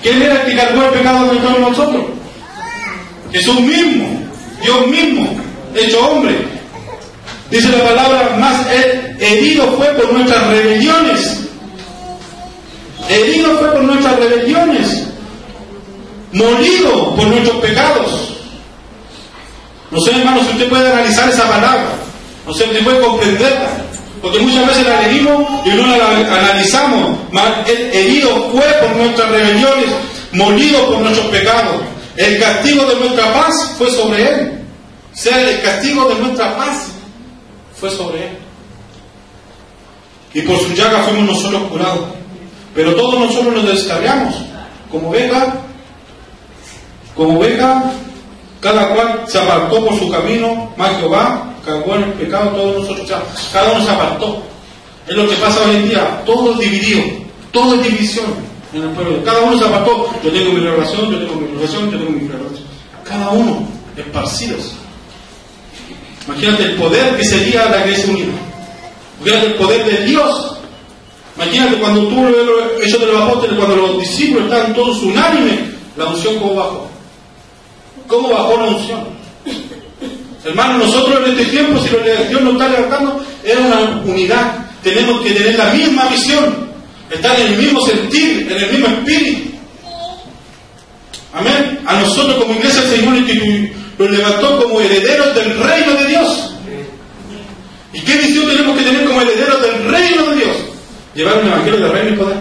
¿Quién era el que cargó el pecado de todos nosotros? Jesús mismo, Dios mismo, hecho hombre. Dice la palabra: más herido fue por nuestras rebeliones. Herido fue por nuestras rebeliones. Molido por nuestros pecados. No sé, hermano, si usted puede analizar esa palabra. No sé si puede comprenderla. Porque muchas veces la leímos y no la analizamos. Él herido fue por nuestras rebeliones, molido por nuestros pecados. El castigo de nuestra paz fue sobre Él. O sea, el castigo de nuestra paz fue sobre Él. Y por su llaga fuimos nosotros curados. Pero todos nosotros nos descarriamos. Como oveja, cada cual se apartó por su camino, más Jehová cargó en el pecado todos nosotros. O sea, cada uno se apartó. Es lo que pasa hoy en día. Todo es dividido. Todo es división en el pueblo. Cada uno se apartó. Yo tengo mi relación, yo tengo mi relación, yo tengo mi relación. Cada uno esparcidos. Imagínate el poder que sería la iglesia unida. Imagínate el poder de Dios. Imagínate cuando tú ves los hechos de los apóstoles, cuando los discípulos estaban todos unánimes, la unción cómo bajó. ¿Cómo bajó la unción? Hermanos, nosotros en este tiempo, si Dios nos está levantando, es una unidad. Tenemos que tener la misma visión, estar en el mismo sentir, en el mismo espíritu. Amén. A nosotros como iglesia el Señor nos levantó como herederos del reino de Dios. ¿Y qué visión tenemos que tener como herederos del reino de Dios? Llevar un evangelio de reino y poder.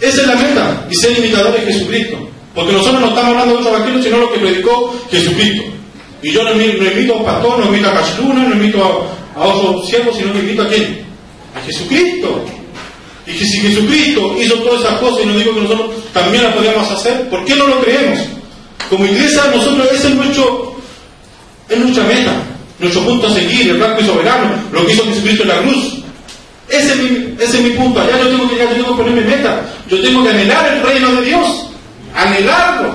Esa es la meta, y ser imitadores de Jesucristo. Porque nosotros no estamos hablando de otro evangelio, sino lo que predicó Jesucristo. Y yo no invito a un pastor, no invito a Cachluna, no invito a otros siervos, sino que invito a ¿quién? A Jesucristo. Y que si Jesucristo hizo todas esas cosas, y nos digo que nosotros también las podíamos hacer, ¿por qué no lo creemos? Como iglesia, nosotros ese es nuestra meta, nuestro punto a seguir, el blanco y soberano, lo que hizo Jesucristo en la cruz. Ese es mi punto. Allá yo tengo que ponerme meta. Yo tengo que anhelar el reino de Dios. Anhelarlo.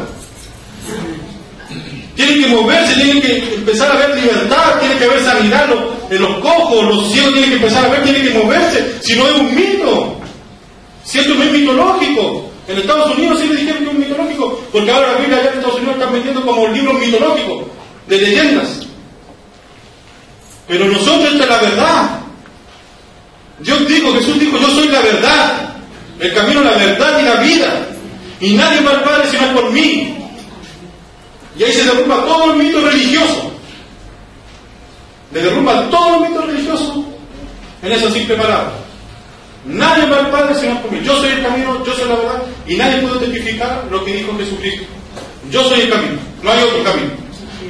Tienen que moverse, tienen que empezar a ver libertad, tienen que ver sanidad en los cojos, los ciegos tienen que empezar a ver, tienen que moverse. Si no es un mito, si esto no es mitológico. En Estados Unidos sí le dijeron que es un mitológico, porque ahora la Biblia allá en Estados Unidos están vendiendo como libros mitológicos, de leyendas. Pero nosotros esta es la verdad. Jesús dijo, yo soy la verdad, el camino, la verdad y la vida. Y nadie va al Padre sino es por mí. Y ahí se derrumba todo el mito religioso. Le derrumba todo el mito religioso en esa simple palabra. Nadie va al Padre sino es por mí. Yo soy el camino, yo soy la verdad. Y nadie puede testificar lo que dijo Jesucristo. Yo soy el camino, no hay otro camino.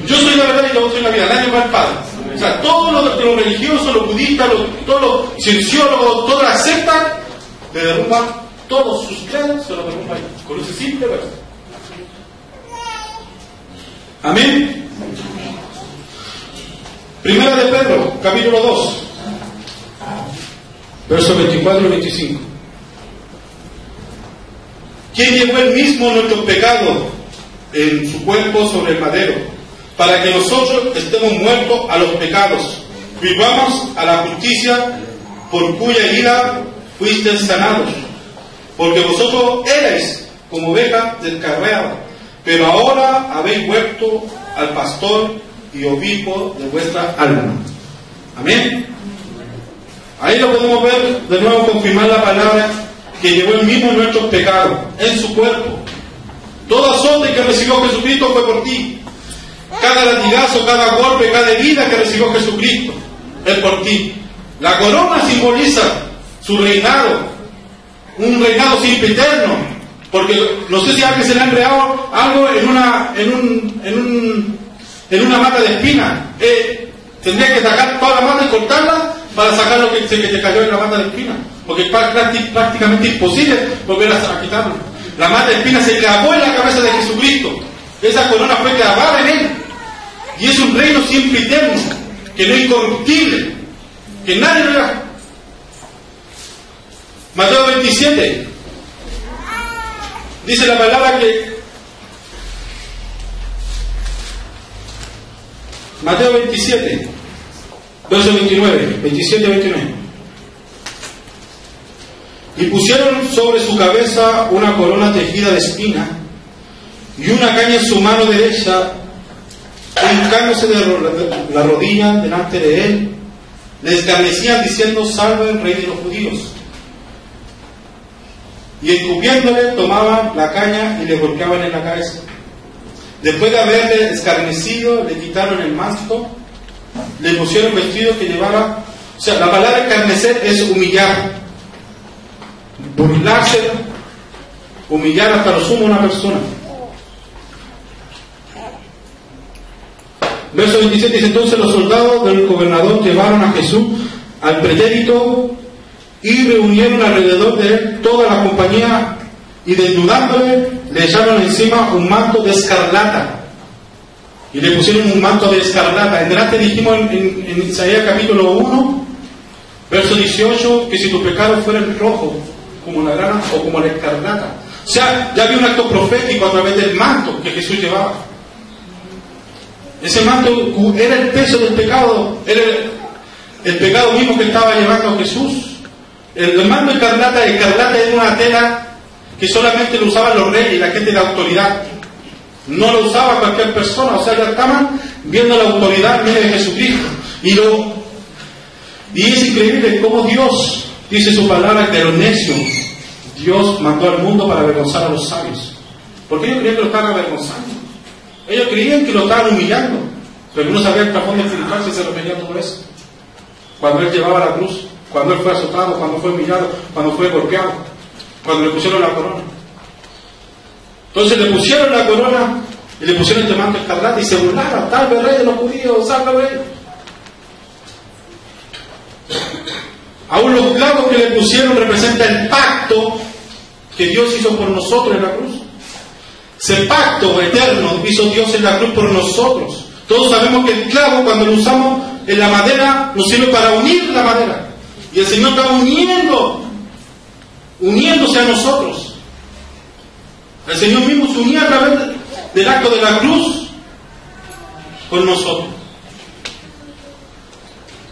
Yo soy la verdad y yo soy la vida. Nadie va al Padre. O sea, todo lo religioso, lo budista, todos los cienciólogos, toda la secta, le derrumba todos sus credos, se lo derrumba ahí, con ese simple verso. Amén. Primera de Pedro, capítulo 2, versos 24 y 25. ¿Quién llevó él mismo nuestros pecados en su cuerpo sobre el madero, para que nosotros estemos muertos a los pecados, vivamos a la justicia, por cuya herida fuisteis sanados? Porque vosotros erais como ovejas descarriadas, pero ahora habéis vuelto al pastor y obispo de vuestra alma. Amén. Ahí lo podemos ver de nuevo, confirmar la palabra que llevó él mismo nuestros pecados en su cuerpo. Todo azote que recibió Jesucristo fue por ti. Cada latigazo, cada golpe, cada herida que recibió Jesucristo es por ti. La corona simboliza su reinado, un reinado siempre eterno, porque no sé si a alguien se le ha enredado algo en una mata de espina. Tendría que sacar toda la mata y cortarla para sacar lo que te cayó en la mata de espina, porque es prácticamente imposible volver a quitarlo. La mata de espina se clavó en la cabeza de Jesucristo. Esa corona fue clavada en él. Y es un reino siempre eterno, que no es incorruptible, que nadie lo hará. Mateo 27 dice la palabra que Mateo 27 verso 29, 27 y 29. Y pusieron sobre su cabeza una corona tejida de espina y una caña en su mano derecha, hincándose de la rodilla delante de él, le escarnecían diciendo: salve el rey de los judíos. Y escupiéndole tomaban la caña y le golpeaban en la cabeza. Después de haberle escarnecido, le quitaron el manto, le pusieron vestidos que llevaba O sea, la palabra escarnecer es humillar, burlarse, humillar hasta lo sumo a una persona. Verso 27 dice: entonces los soldados del gobernador llevaron a Jesús al pretérito y reunieron alrededor de él toda la compañía, y desnudándole le echaron encima un manto de escarlata, y le pusieron un manto de escarlata. En delante dijimos en Isaías capítulo 1 verso 18 que si tu pecado fuera el rojo como la grana o como la escarlata. O sea, ya había un acto profético a través del manto que Jesús llevaba. Ese manto era el peso del pecado, era el pecado mismo que estaba llevando Jesús. El manto escarlata era una tela que solamente lo usaban los reyes, la gente de autoridad. No lo usaba cualquier persona. O sea, ya estaban viendo la autoridad en medio de Jesucristo. Y es increíble cómo Dios dice su palabra que los necios Dios mandó al mundo para avergonzar a los sabios. Porque ellos creían que lo estaban avergonzando. Ellos creían que lo estaban humillando. Pero no sabían el trasfondo espiritual si se refería a todo eso. Cuando Él llevaba la cruz, cuando Él fue azotado, cuando fue humillado, cuando fue golpeado, cuando le pusieron la corona. Entonces le pusieron la corona y le pusieron este manto escarlata y se burlaron: salve rey de los judíos, salve rey. Aún los clavos que le pusieron representan el pacto que Dios hizo por nosotros en la cruz. Ese pacto eterno hizo Dios en la cruz por nosotros. Todos sabemos que el clavo, cuando lo usamos en la madera, nos sirve para unir la madera. Y el Señor está uniéndose a nosotros. El Señor mismo se unía a través del acto de la cruz con nosotros.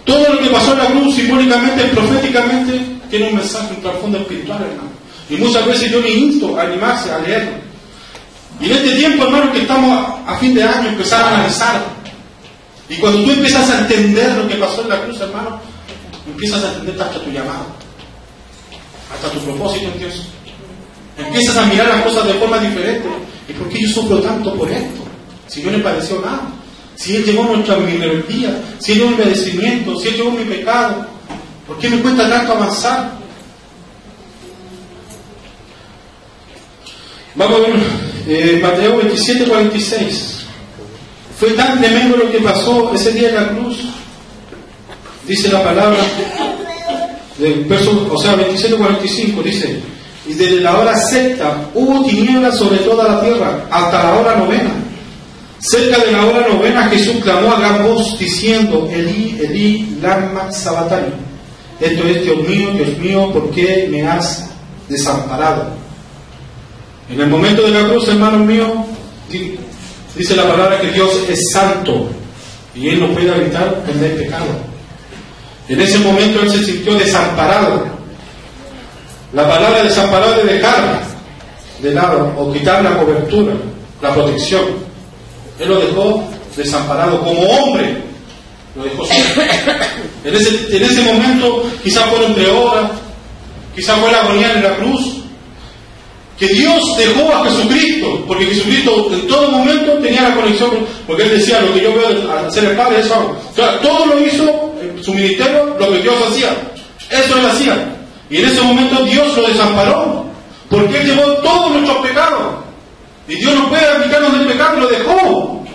Todo lo que pasó en la cruz, simbólicamente, proféticamente, tiene un mensaje, un trasfondo espiritual, hermano. Y muchas veces yo me insto a animarse, a leerlo. Y en este tiempo, hermano, que estamos a fin de año, empezar a analizar. Y cuando tú empiezas a entender lo que pasó en la cruz, hermano, empiezas a entender hasta tu llamado, hasta tu propósito en Dios. Empiezas a mirar las cosas de forma diferente. ¿Y por qué yo sufro tanto por esto? Si yo no le padeció nada. Si Él llevó mi rebeldía, si Él llevó mi padecimiento, si Él llevó mi pecado, ¿por qué me cuesta tanto avanzar? Vamos a ver Mateo 27:46. Fue tan tremendo lo que pasó ese día en la cruz. Dice la palabra del verso, 27:45, dice: y desde la hora sexta hubo tinieblas sobre toda la tierra hasta la hora novena. Cerca de la hora novena Jesús clamó a gran voz diciendo: Elí, Elí, lama sabactani. Esto es: Dios mío, ¿por qué me has desamparado? En el momento de la cruz, hermanos míos, dice la palabra que Dios es santo y Él no puede habitar en el pecado. En ese momento Él se sintió desamparado. La palabra desamparado es dejar de lado o quitar la cobertura, la protección. Él lo dejó desamparado como hombre, lo dejó solo. En ese momento, quizás fueron 3 horas, quizás fue la agonía en la cruz, que Dios dejó a Jesucristo, porque Jesucristo en todo momento tenía la conexión, porque Él decía: lo que yo veo hacer el Padre, eso hago. O sea, todo lo hizo en su ministerio, lo que Dios hacía, eso Él hacía. Y en ese momento Dios lo desamparó, porque Él llevó todos nuestros pecados. Y Dios no puede habitarnos del pecado, lo dejó.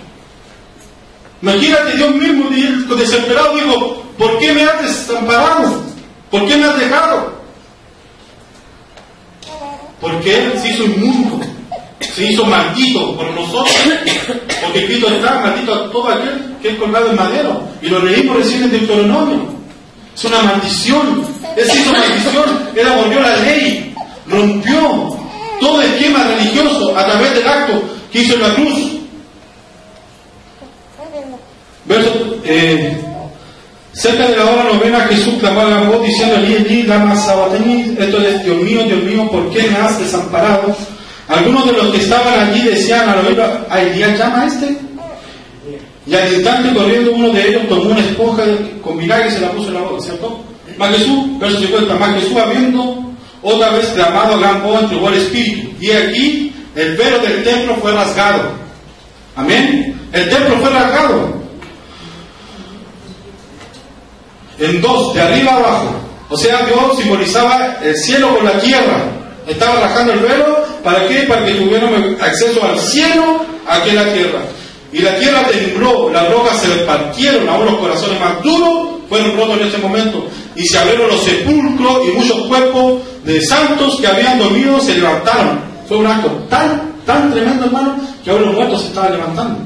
Imagínate, Dios mismo, desesperado, dijo: ¿por qué me has desamparado? ¿Por qué me has dejado? Porque Él se hizo inmundo, se hizo maldito por nosotros. Porque Cristo está maldito a todo aquel que es colgado en madero. Y lo leímos recién en Deuteronomio. Es una maldición. Él se hizo maldición. Él abolió la ley, rompió todo esquema religioso a través del acto que hizo en la cruz. Cerca de la hora novena Jesús clamó a gran voz diciendo: Elí, Elí, lama sabactani. Esto es: Dios mío, ¿por qué me has desamparado? Algunos de los que estaban allí decían al oírlo: ¿a Elías llama a este? Y al instante, corriendo, uno de ellos tomó una esponja con vinagre y se la puso en la boca, ¿cierto? Mas Jesús, verso 50, mas Jesús, habiendo otra vez clamado a gran voz, entregó el Espíritu. Y aquí el velo del templo fue rasgado. Amén. El templo fue rasgado. en dos, de arriba a abajo. O sea, Dios simbolizaba el cielo con la tierra. Estaba rajando el velo, ¿para qué? Para que tuviéramos acceso al cielo, aquí en la tierra. Y la tierra tembló, las rocas se partieron, aún los corazones más duros fueron rotos en ese momento. Y se abrieron los sepulcros y muchos cuerpos de santos que habían dormido se levantaron. Fue un acto tan tremendo, hermano, que ahora los muertos se estaban levantando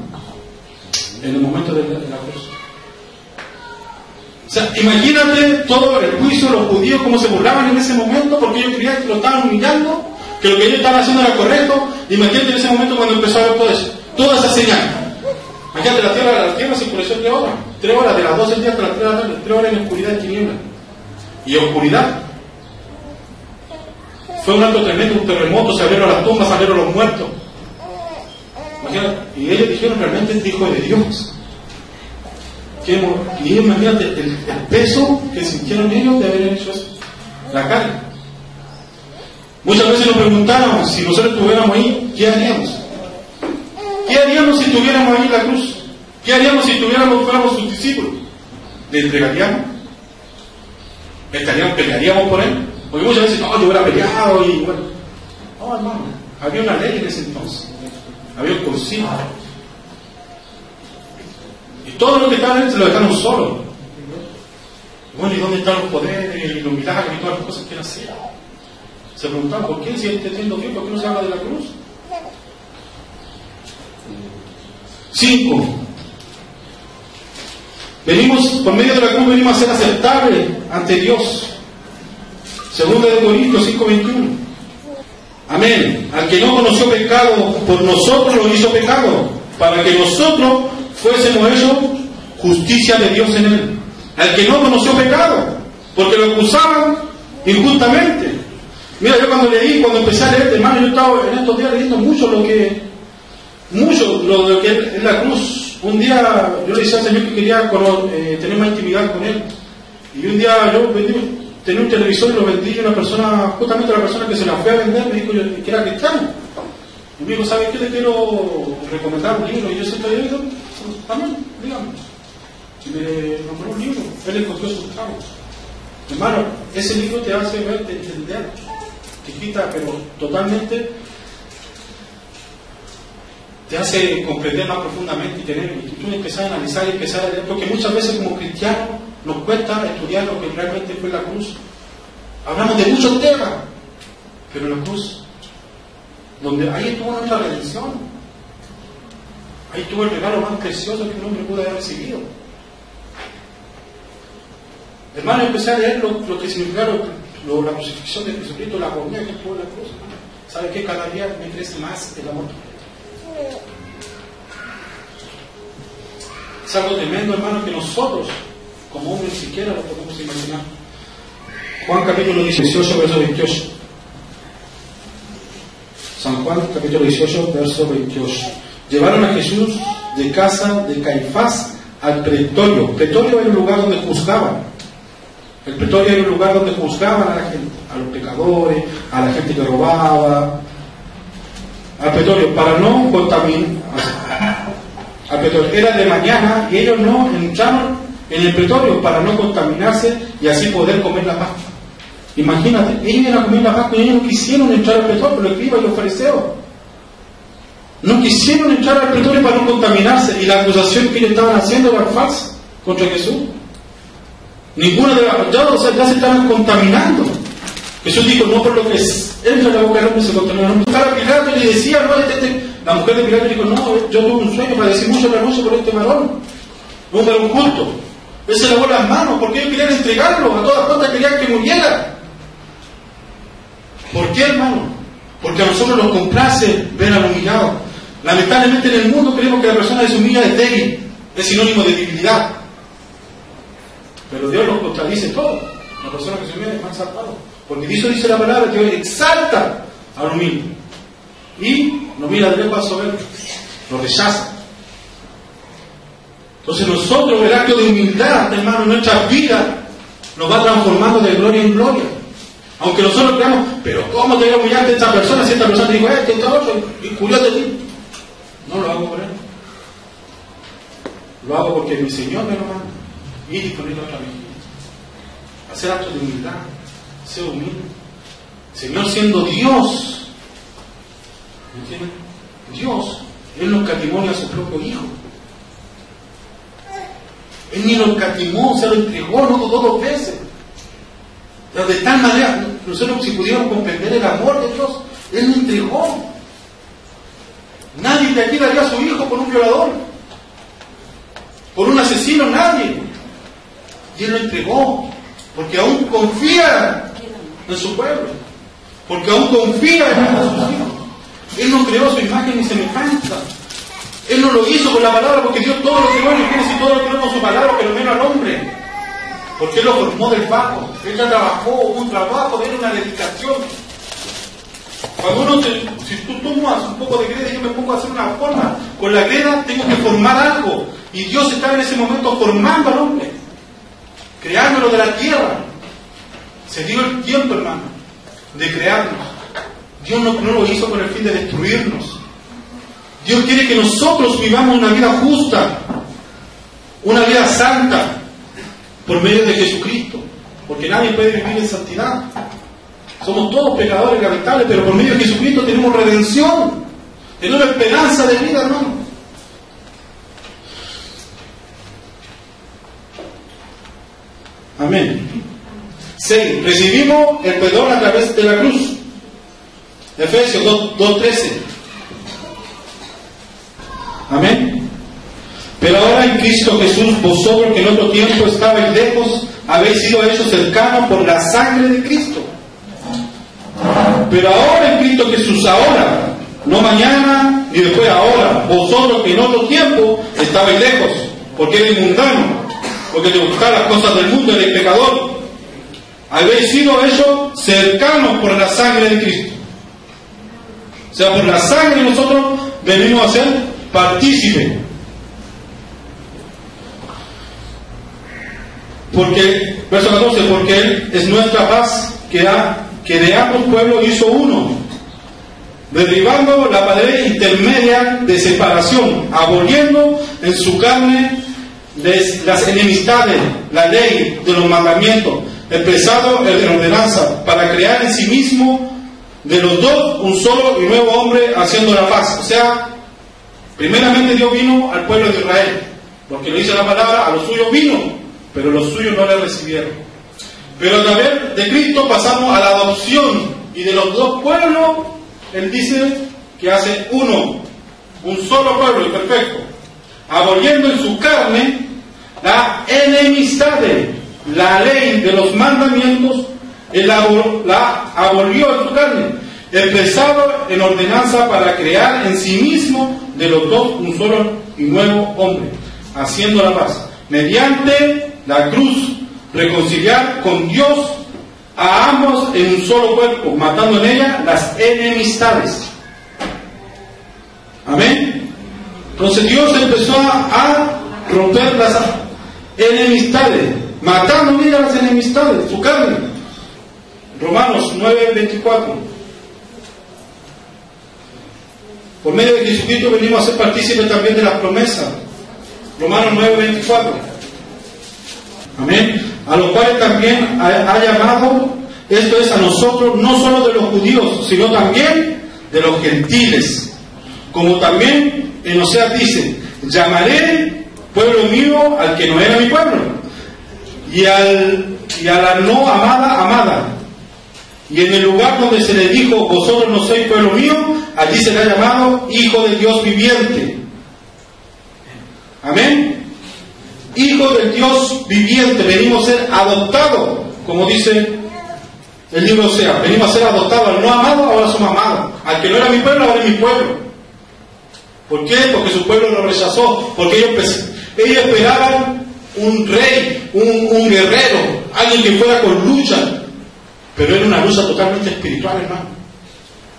en el momento de la cruz. O sea, imagínate todo el juicio de los judíos, cómo se burlaban en ese momento, porque ellos creían que lo estaban humillando, que lo que ellos estaban haciendo era correcto. Imagínate en ese momento cuando empezó a ver todo eso, toda esa señal. Imagínate, la tierra se oscureció 3 horas, de las 12 del día hasta las 3 de la tarde, 3 horas en oscuridad y tiniebla. Y oscuridad. Fue un acto tremendo, un terremoto, se abrieron las tumbas, se abrieron los muertos. Imagínate, y ellos dijeron, realmente es hijo de Dios. Y ellos, imagínate el peso que sintieron ellos de haber hecho eso, la carga. Muchas veces nos preguntábamos, si nosotros estuviéramos ahí, ¿qué haríamos? ¿Qué haríamos si estuviéramos ahí en la cruz? ¿Qué haríamos si fuéramos sus discípulos? ¿Le entregaríamos? ¿Pelearíamos por él? Porque muchas veces, no, yo hubiera peleado y bueno. No, hermano, había una ley en ese entonces. Había un concilio. Y todo lo que estaban en él se lo dejaron solo. Bueno, ¿y dónde están los poderes y los milagros y todas las cosas que él hacía? Se preguntaban, ¿por qué si él está siendo Dios? ¿Por qué no se habla de la cruz? 5. Por medio de la cruz venimos a ser aceptables ante Dios. 2 de Corintios 5:21. Amén. Al que no conoció pecado, por nosotros lo hizo pecado, para que nosotros fuésemos hechos justicia de Dios en él. Al que no conoció pecado, porque lo acusaban injustamente. Mira, yo cuando empecé a leer, hermano, yo estaba en estos días leyendo mucho lo que es la cruz. Un día yo le decía al Señor que quería tener más intimidad con Él. Y un día yo tenía un televisor y lo vendí, y justamente la persona que se la fue a vender me dijo que era cristiano. Y me dijo, ¿sabe qué? Le quiero recomendar un libro. Y yo siempre he leído, también, dígame. Y le nombró un libro, él encontró sus tragos. Hermano, ese libro te hace ver, te entender, te quita, pero totalmente, te hace comprender más profundamente y tú empezar a analizar y empezar a leer, porque muchas veces como cristianos nos cuesta estudiar lo que realmente fue la cruz. Hablamos de muchos temas, pero la cruz, donde ahí estuvo nuestra redención, ahí estuvo el regalo más precioso que un hombre pudo haber recibido. Hermano, empecé a leer lo que significa la crucifixión de Jesucristo, la agonía que estuvo en la cruz. ¿Sabe qué? Cada día me crece más el amor. Es algo tremendo, hermano, que nosotros, como hombres, ni siquiera lo podemos imaginar. Juan capítulo 18, verso 28. San Juan capítulo 18, verso 28. Llevaron a Jesús de casa de Caifás al pretorio. Pretorio era un lugar donde juzgaban. El pretorio era un lugar donde juzgaban a la gente, a los pecadores, a la gente que robaba. Al pretorio, para no contaminar. Al pretorio era de mañana y ellos no entraron en el pretorio para no contaminarse y así poder comer la Pascua. Imagínate, ellos iban a comer la Pascua y ellos no quisieron entrar al pretorio, los escribas y los fariseos. No quisieron entrar al pretorio para no contaminarse, y la acusación que ellos estaban haciendo era falsa contra Jesús. Ninguna de las ya se estaban contaminando. Jesús dijo, no por lo que entra en la boca del hombre se contamina. No estaba Pilato y le decía, no, la mujer de Pilato dijo, no, yo tuve un sueño para decir mucho la noche por este varón. Un varón justo. Él se lavó las manos porque ellos querían entregarlo, a todas partes querían que muriera. ¿Por qué, hermano? Porque a nosotros nos complace ver al humillado. Lamentablemente en el mundo creemos que la persona que se humilla es débil, es sinónimo de debilidad. Pero Dios nos contradice todo. La persona que se humilla es más exaltado. Porque eso dice la palabra, que Dios exalta al humilde. Y no mira de lejos al soberbio, lo rechaza. Entonces nosotros, el acto de humildad, hermano, en nuestras vidas, nos va transformando de gloria en gloria. Aunque nosotros creamos, pero ¿cómo te voy a humillar de esta persona si esta persona te dijo, está otro, y curioso de ti? No lo hago por él. Lo hago porque mi Señor me lo manda. Y disponible otra vez. hacer actos de humildad, ser humilde. Señor siendo Dios, ¿me entienden? Dios, Él nos escatimó a su propio Hijo. Él ni lo escatimó, se lo entregó, no dudó 2 veces. Pero de tal manera, nosotros si pudiéramos comprender el amor de Dios, Él lo entregó. Nadie de aquí daría a su hijo por un violador, por un asesino, nadie. Y Él lo entregó, porque aún confía en su pueblo, porque aún confía en sus hijos. Él no creó su imagen ni semejanza. Él no lo hizo con la palabra, porque Dios todo lo creó en el Génesis, todo lo creó con su palabra, pero menos al hombre. Porque Él lo formó del barro. Él ya trabajó, un trabajo, de una dedicación. Cuando si tú tomas un poco de greda y yo me pongo a hacer una forma, con la greda tengo que formar algo. Y Dios estaba en ese momento formando al hombre, creándolo de la tierra. Se dio el tiempo, hermano, de crearnos. Dios no lo hizo con el fin de destruirnos. Dios quiere que nosotros vivamos una vida justa, una vida santa, por medio de Jesucristo, porque nadie puede vivir en santidad. Somos todos pecadores lamentables, pero por medio de Jesucristo tenemos redención, tenemos esperanza de vida, hermano. Amén. 6. Recibimos el perdón a través de la cruz. Efesios 2:13. Amén. Pero ahora en Cristo Jesús, vosotros que en otro tiempo estabais lejos, habéis sido hechos cercanos por la sangre de Cristo. Pero ahora en Cristo Jesús, ahora, no mañana ni después, ahora, vosotros que en otro tiempo estabais lejos, porque eres mundano, porque te buscabas las cosas del mundo, eres pecador, habéis sido hechos cercanos por la sangre de Cristo. O sea, por la sangre nosotros venimos a ser partícipes. Porque, verso 14, porque Él es nuestra paz, que de ambos pueblos hizo uno, derribando la pared intermedia de separación, aboliendo en su carne las enemistades, la ley de los mandamientos, expresado en ordenanza, para crear en sí mismo de los dos un solo y nuevo hombre, haciendo la paz. O sea, primeramente Dios vino al pueblo de Israel, porque lo dice la palabra, a los suyos vino, pero los suyos no le recibieron. Pero a través de Cristo pasamos a la adopción, y de los dos pueblos Él dice que hace uno, un solo pueblo y perfecto, aboliendo en su carne la enemistad, la ley de los mandamientos. Él la abolió en su carne, expresado en ordenanza, para crear en sí mismo de los dos un solo y nuevo hombre, haciendo la paz, mediante la cruz, reconciliar con Dios a ambos en un solo cuerpo, matando en ella las enemistades. Amén. Entonces Dios empezó a romper las enemistades, matando en ella las enemistades, su carne. Romanos 9:24. Por medio de Jesucristo venimos a ser partícipes también de las promesas. Romanos 9:24. Amén. A los cuales también ha llamado, esto es, a nosotros, no solo de los judíos, sino también de los gentiles. Como también en Oseas dice: llamaré pueblo mío al que no era mi pueblo, y a la no amada, amada. Y en el lugar donde se le dijo: vosotros no sois pueblo mío, allí se le ha llamado hijo de Dios viviente. Amén. Hijo del Dios viviente, venimos a ser adoptados, como dice el libro de Oseas. Venimos a ser adoptados, al no amado, ahora somos amados. Al que no era mi pueblo, ahora es mi pueblo. ¿Por qué? Porque su pueblo lo rechazó. Porque ellos esperaban un rey, un guerrero, alguien que fuera con lucha. Pero era una lucha totalmente espiritual, hermano.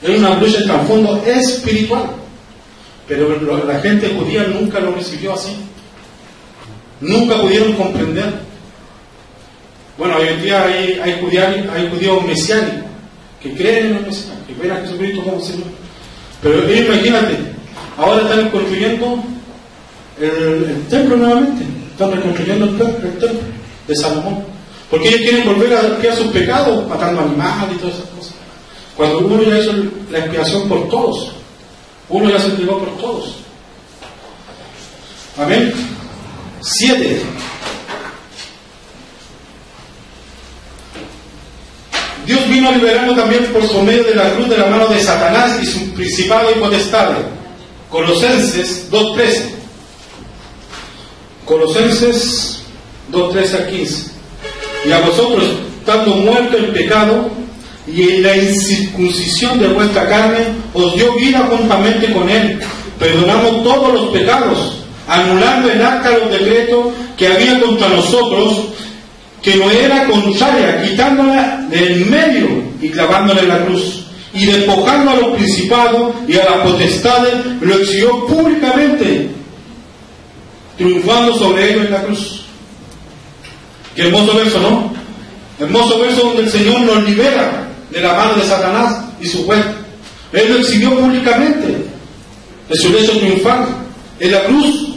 Era una lucha en trasfondo espiritual. Pero la gente judía nunca lo recibió así. Nunca pudieron comprender. Bueno, hoy en día hay judíos mesiánicos que creen en el Mesías, que ven a Jesucristo como Señor. Pero imagínate, ahora están construyendo el templo nuevamente. Están reconstruyendo el templo de Salomón. Porque ellos quieren volver a expiar sus pecados, matando animales y todas esas cosas. Cuando uno ya hizo la expiación por todos, uno ya se entregó por todos. Amén. 7. Dios vino a liberarnos también por medio de la cruz de la mano de Satanás y su principado y potestad. Colosenses 2:13. Colosenses 2:13 al 15. Y a vosotros, estando muerto en pecado y en la incircuncisión de vuestra carne, os dio vida juntamente con él, perdonando todos los pecados, anulando el acta de los decretos que había contra nosotros, que no era contraria, quitándola del medio y clavándola en la cruz, y despojando a los principados y a las potestades, lo exhibió públicamente, triunfando sobre ellos en la cruz. Qué hermoso verso, ¿no? Hermoso verso donde el Señor nos libera de la mano de Satanás y su hueste. Él lo exhibió públicamente en su hecho triunfal en la cruz.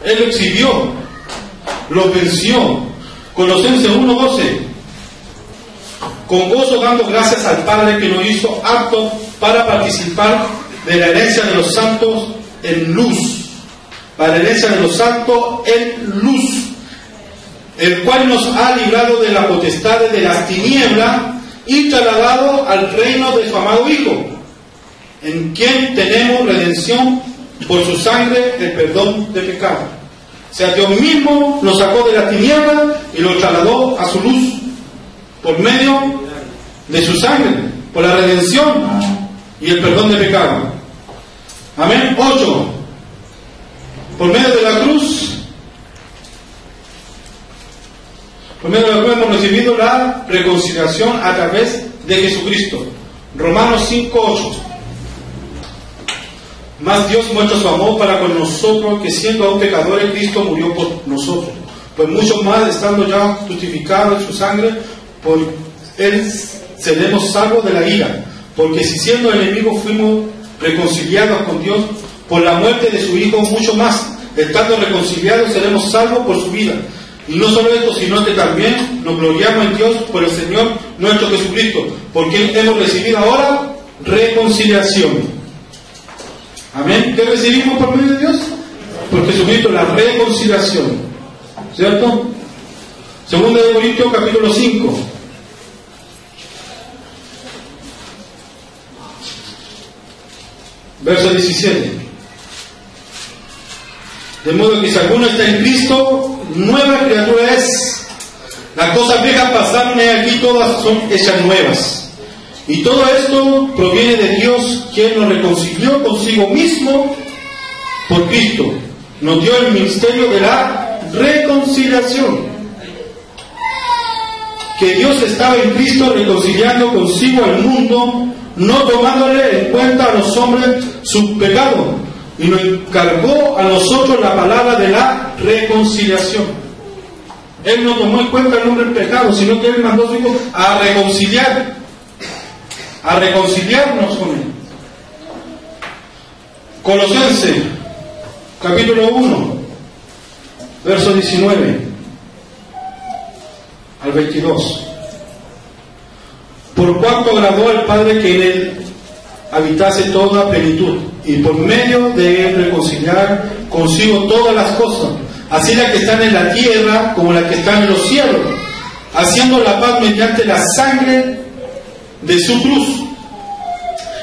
Él lo exhibió, lo venció. Colosenses 1:12. Con gozo dando gracias al Padre que nos hizo aptos para participar de la herencia de los santos en luz. Para la herencia de los santos en luz, el cual nos ha librado de la potestad de las tinieblas y trasladado al reino de su amado Hijo, en quien tenemos redención por su sangre, el perdón de pecado. O sea, Dios mismo nos sacó de la tiniebla y lo trasladó a su luz por medio de su sangre, por la redención y el perdón de pecado. Amén. 8. Por medio de la cruz, hemos recibido la reconciliación a través de Jesucristo. Romanos 5:8. Mas Dios muestra su amor para con nosotros, que siendo aún pecadores, Cristo murió por nosotros. Pues mucho más, estando ya justificados en su sangre, por Él seremos salvos de la ira. Porque si siendo enemigos fuimos reconciliados con Dios por la muerte de su Hijo, mucho más, estando reconciliados, seremos salvos por su vida. Y no solo esto, sino que también nos gloriamos en Dios por el Señor nuestro Jesucristo, porque hemos recibido ahora reconciliación. Amén. ¿Qué recibimos por medio de Dios? Por Jesucristo, la reconciliación. ¿Cierto? Segunda de Corintios, capítulo 5. Verso 17. De modo que si alguno está en Cristo, nueva criatura es. Las cosas viejas pasaron y aquí todas son hechas nuevas. Y todo esto proviene de Dios, quien nos reconcilió consigo mismo por Cristo. Nos dio el ministerio de la reconciliación. Que Dios estaba en Cristo reconciliando consigo al mundo, no tomándole en cuenta a los hombres sus pecados, y nos encargó a nosotros la palabra de la reconciliación. Él no tomó en cuenta el hombre el pecado, sino que Él mandó a su Hijo a reconciliarnos con Él. Colosenses, capítulo 1, verso 19 al 22. Por cuanto agradó al Padre que en Él habitase toda plenitud, y por medio de Él reconciliar consigo todas las cosas, así las que están en la tierra como las que están en los cielos, haciendo la paz mediante la sangre de su cruz.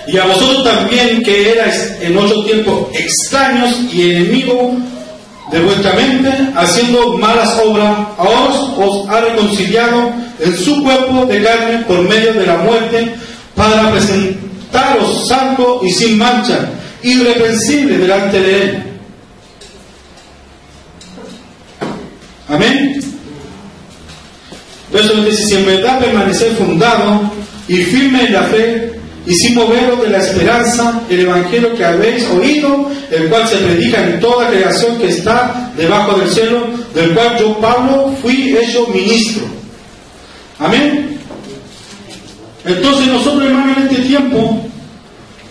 Y a vosotros también, que erais en otro tiempo extraños y enemigos de vuestra mente, haciendo malas obras, ahora os ha reconciliado en su cuerpo de carne por medio de la muerte, para presentaros santos y sin mancha, irreprensibles delante de Él. Amén. Verso 26. Si en verdad permanecéis fundados y firmes en la fe, y sin moveros de la esperanza, el evangelio que habéis oído, el cual se predica en toda creación que está debajo del cielo, del cual yo, Pablo, fui hecho ministro. Amén. Entonces nosotros, hermanos, en este tiempo,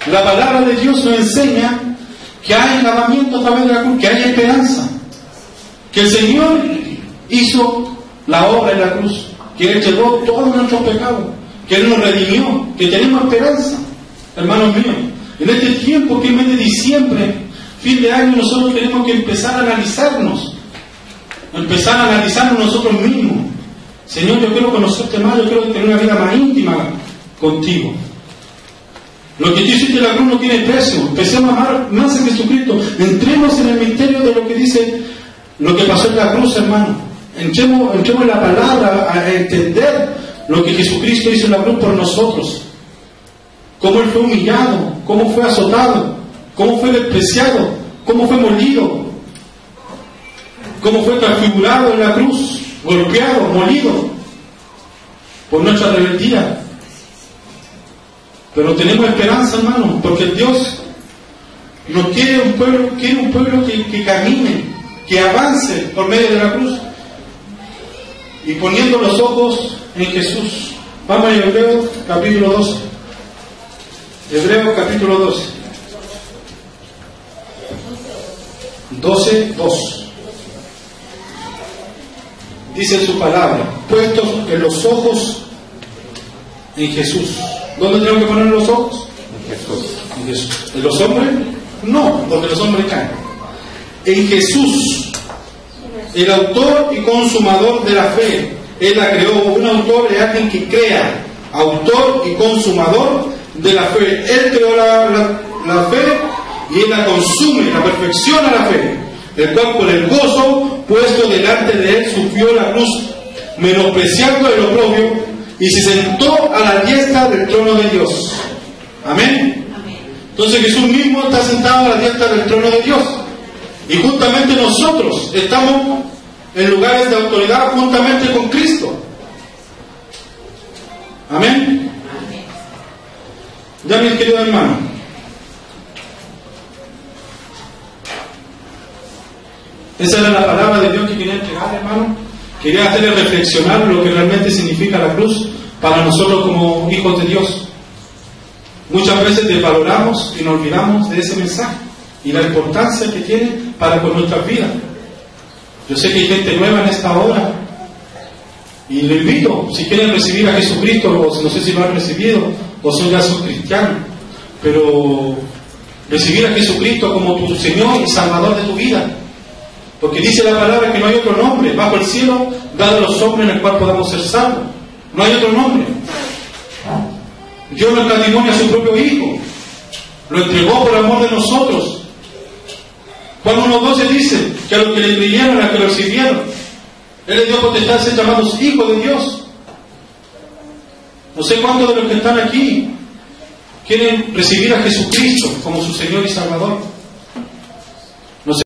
la palabra de Dios nos enseña que hay lavamiento a través de la cruz, que hay esperanza, que el Señor hizo la obra en la cruz, que Él llevó todos nuestros pecados, que Él nos redimió, que tenemos esperanza, hermanos míos. En este tiempo que es mes de diciembre, fin de año, nosotros tenemos que empezar a analizarnos nosotros mismos. Señor, yo quiero conocerte más, yo quiero tener una vida más íntima contigo. Lo que tú hiciste en la cruz no tiene precio. Empecemos a amar más a Jesucristo. Entremos en el misterio de lo que dice, lo que pasó en la cruz, hermano. Entremos en la palabra a entender lo que Jesucristo hizo en la cruz por nosotros. Cómo Él fue humillado, cómo fue azotado, cómo fue despreciado, cómo fue molido, cómo fue transfigurado en la cruz, golpeado, molido por nuestra rebeldía. Pero tenemos esperanza, hermano, porque Dios nos quiere un pueblo que camine, que avance por medio de la cruz y poniendo los ojos en Jesús. Vamos a Hebreos capítulo 12. Hebreos capítulo 12. 12:2. Dice su palabra, puestos en los ojos en Jesús. ¿Dónde tenemos que poner los ojos? En Jesús. ¿En los hombres? No, donde los hombres caen. En Jesús, el autor y consumador de la fe. Él la creó. Un autor es alguien que crea. Autor y consumador de la fe. Él creó la fe y Él la consume, la perfecciona la fe. El cual por el gozo puesto delante de Él sufrió la cruz, menospreciando el oprobio, y se sentó a la diestra del trono de Dios. Amén. Entonces Jesús mismo está sentado a la diestra del trono de Dios. Y justamente nosotros estamos en lugares de autoridad juntamente con Cristo. Amén. Ya, mis queridos hermanos, esa era la palabra de Dios que quería entregar, hermano. Quería hacerles reflexionar lo que realmente significa la cruz para nosotros como hijos de Dios. Muchas veces desvaloramos y nos olvidamos de ese mensaje y la importancia que tiene para con nuestras vidas. Yo sé que hay gente nueva en esta hora y le invito, si quieren recibir a Jesucristo, o no sé si lo han recibido o son ya sus cristianos, pero recibir a Jesucristo como tu Señor y Salvador de tu vida. Porque dice la palabra que no hay otro nombre bajo el cielo dado a los hombres en el cual podamos ser salvos. No hay otro nombre. Dios no escatimó a su propio Hijo. Lo entregó por amor de nosotros. Juan 1:12 dice que a los que le creyeron, a los que lo recibieron, Él les dio potestad de ser llamados hijos de Dios. No sé cuántos de los que están aquí quieren recibir a Jesucristo como su Señor y Salvador.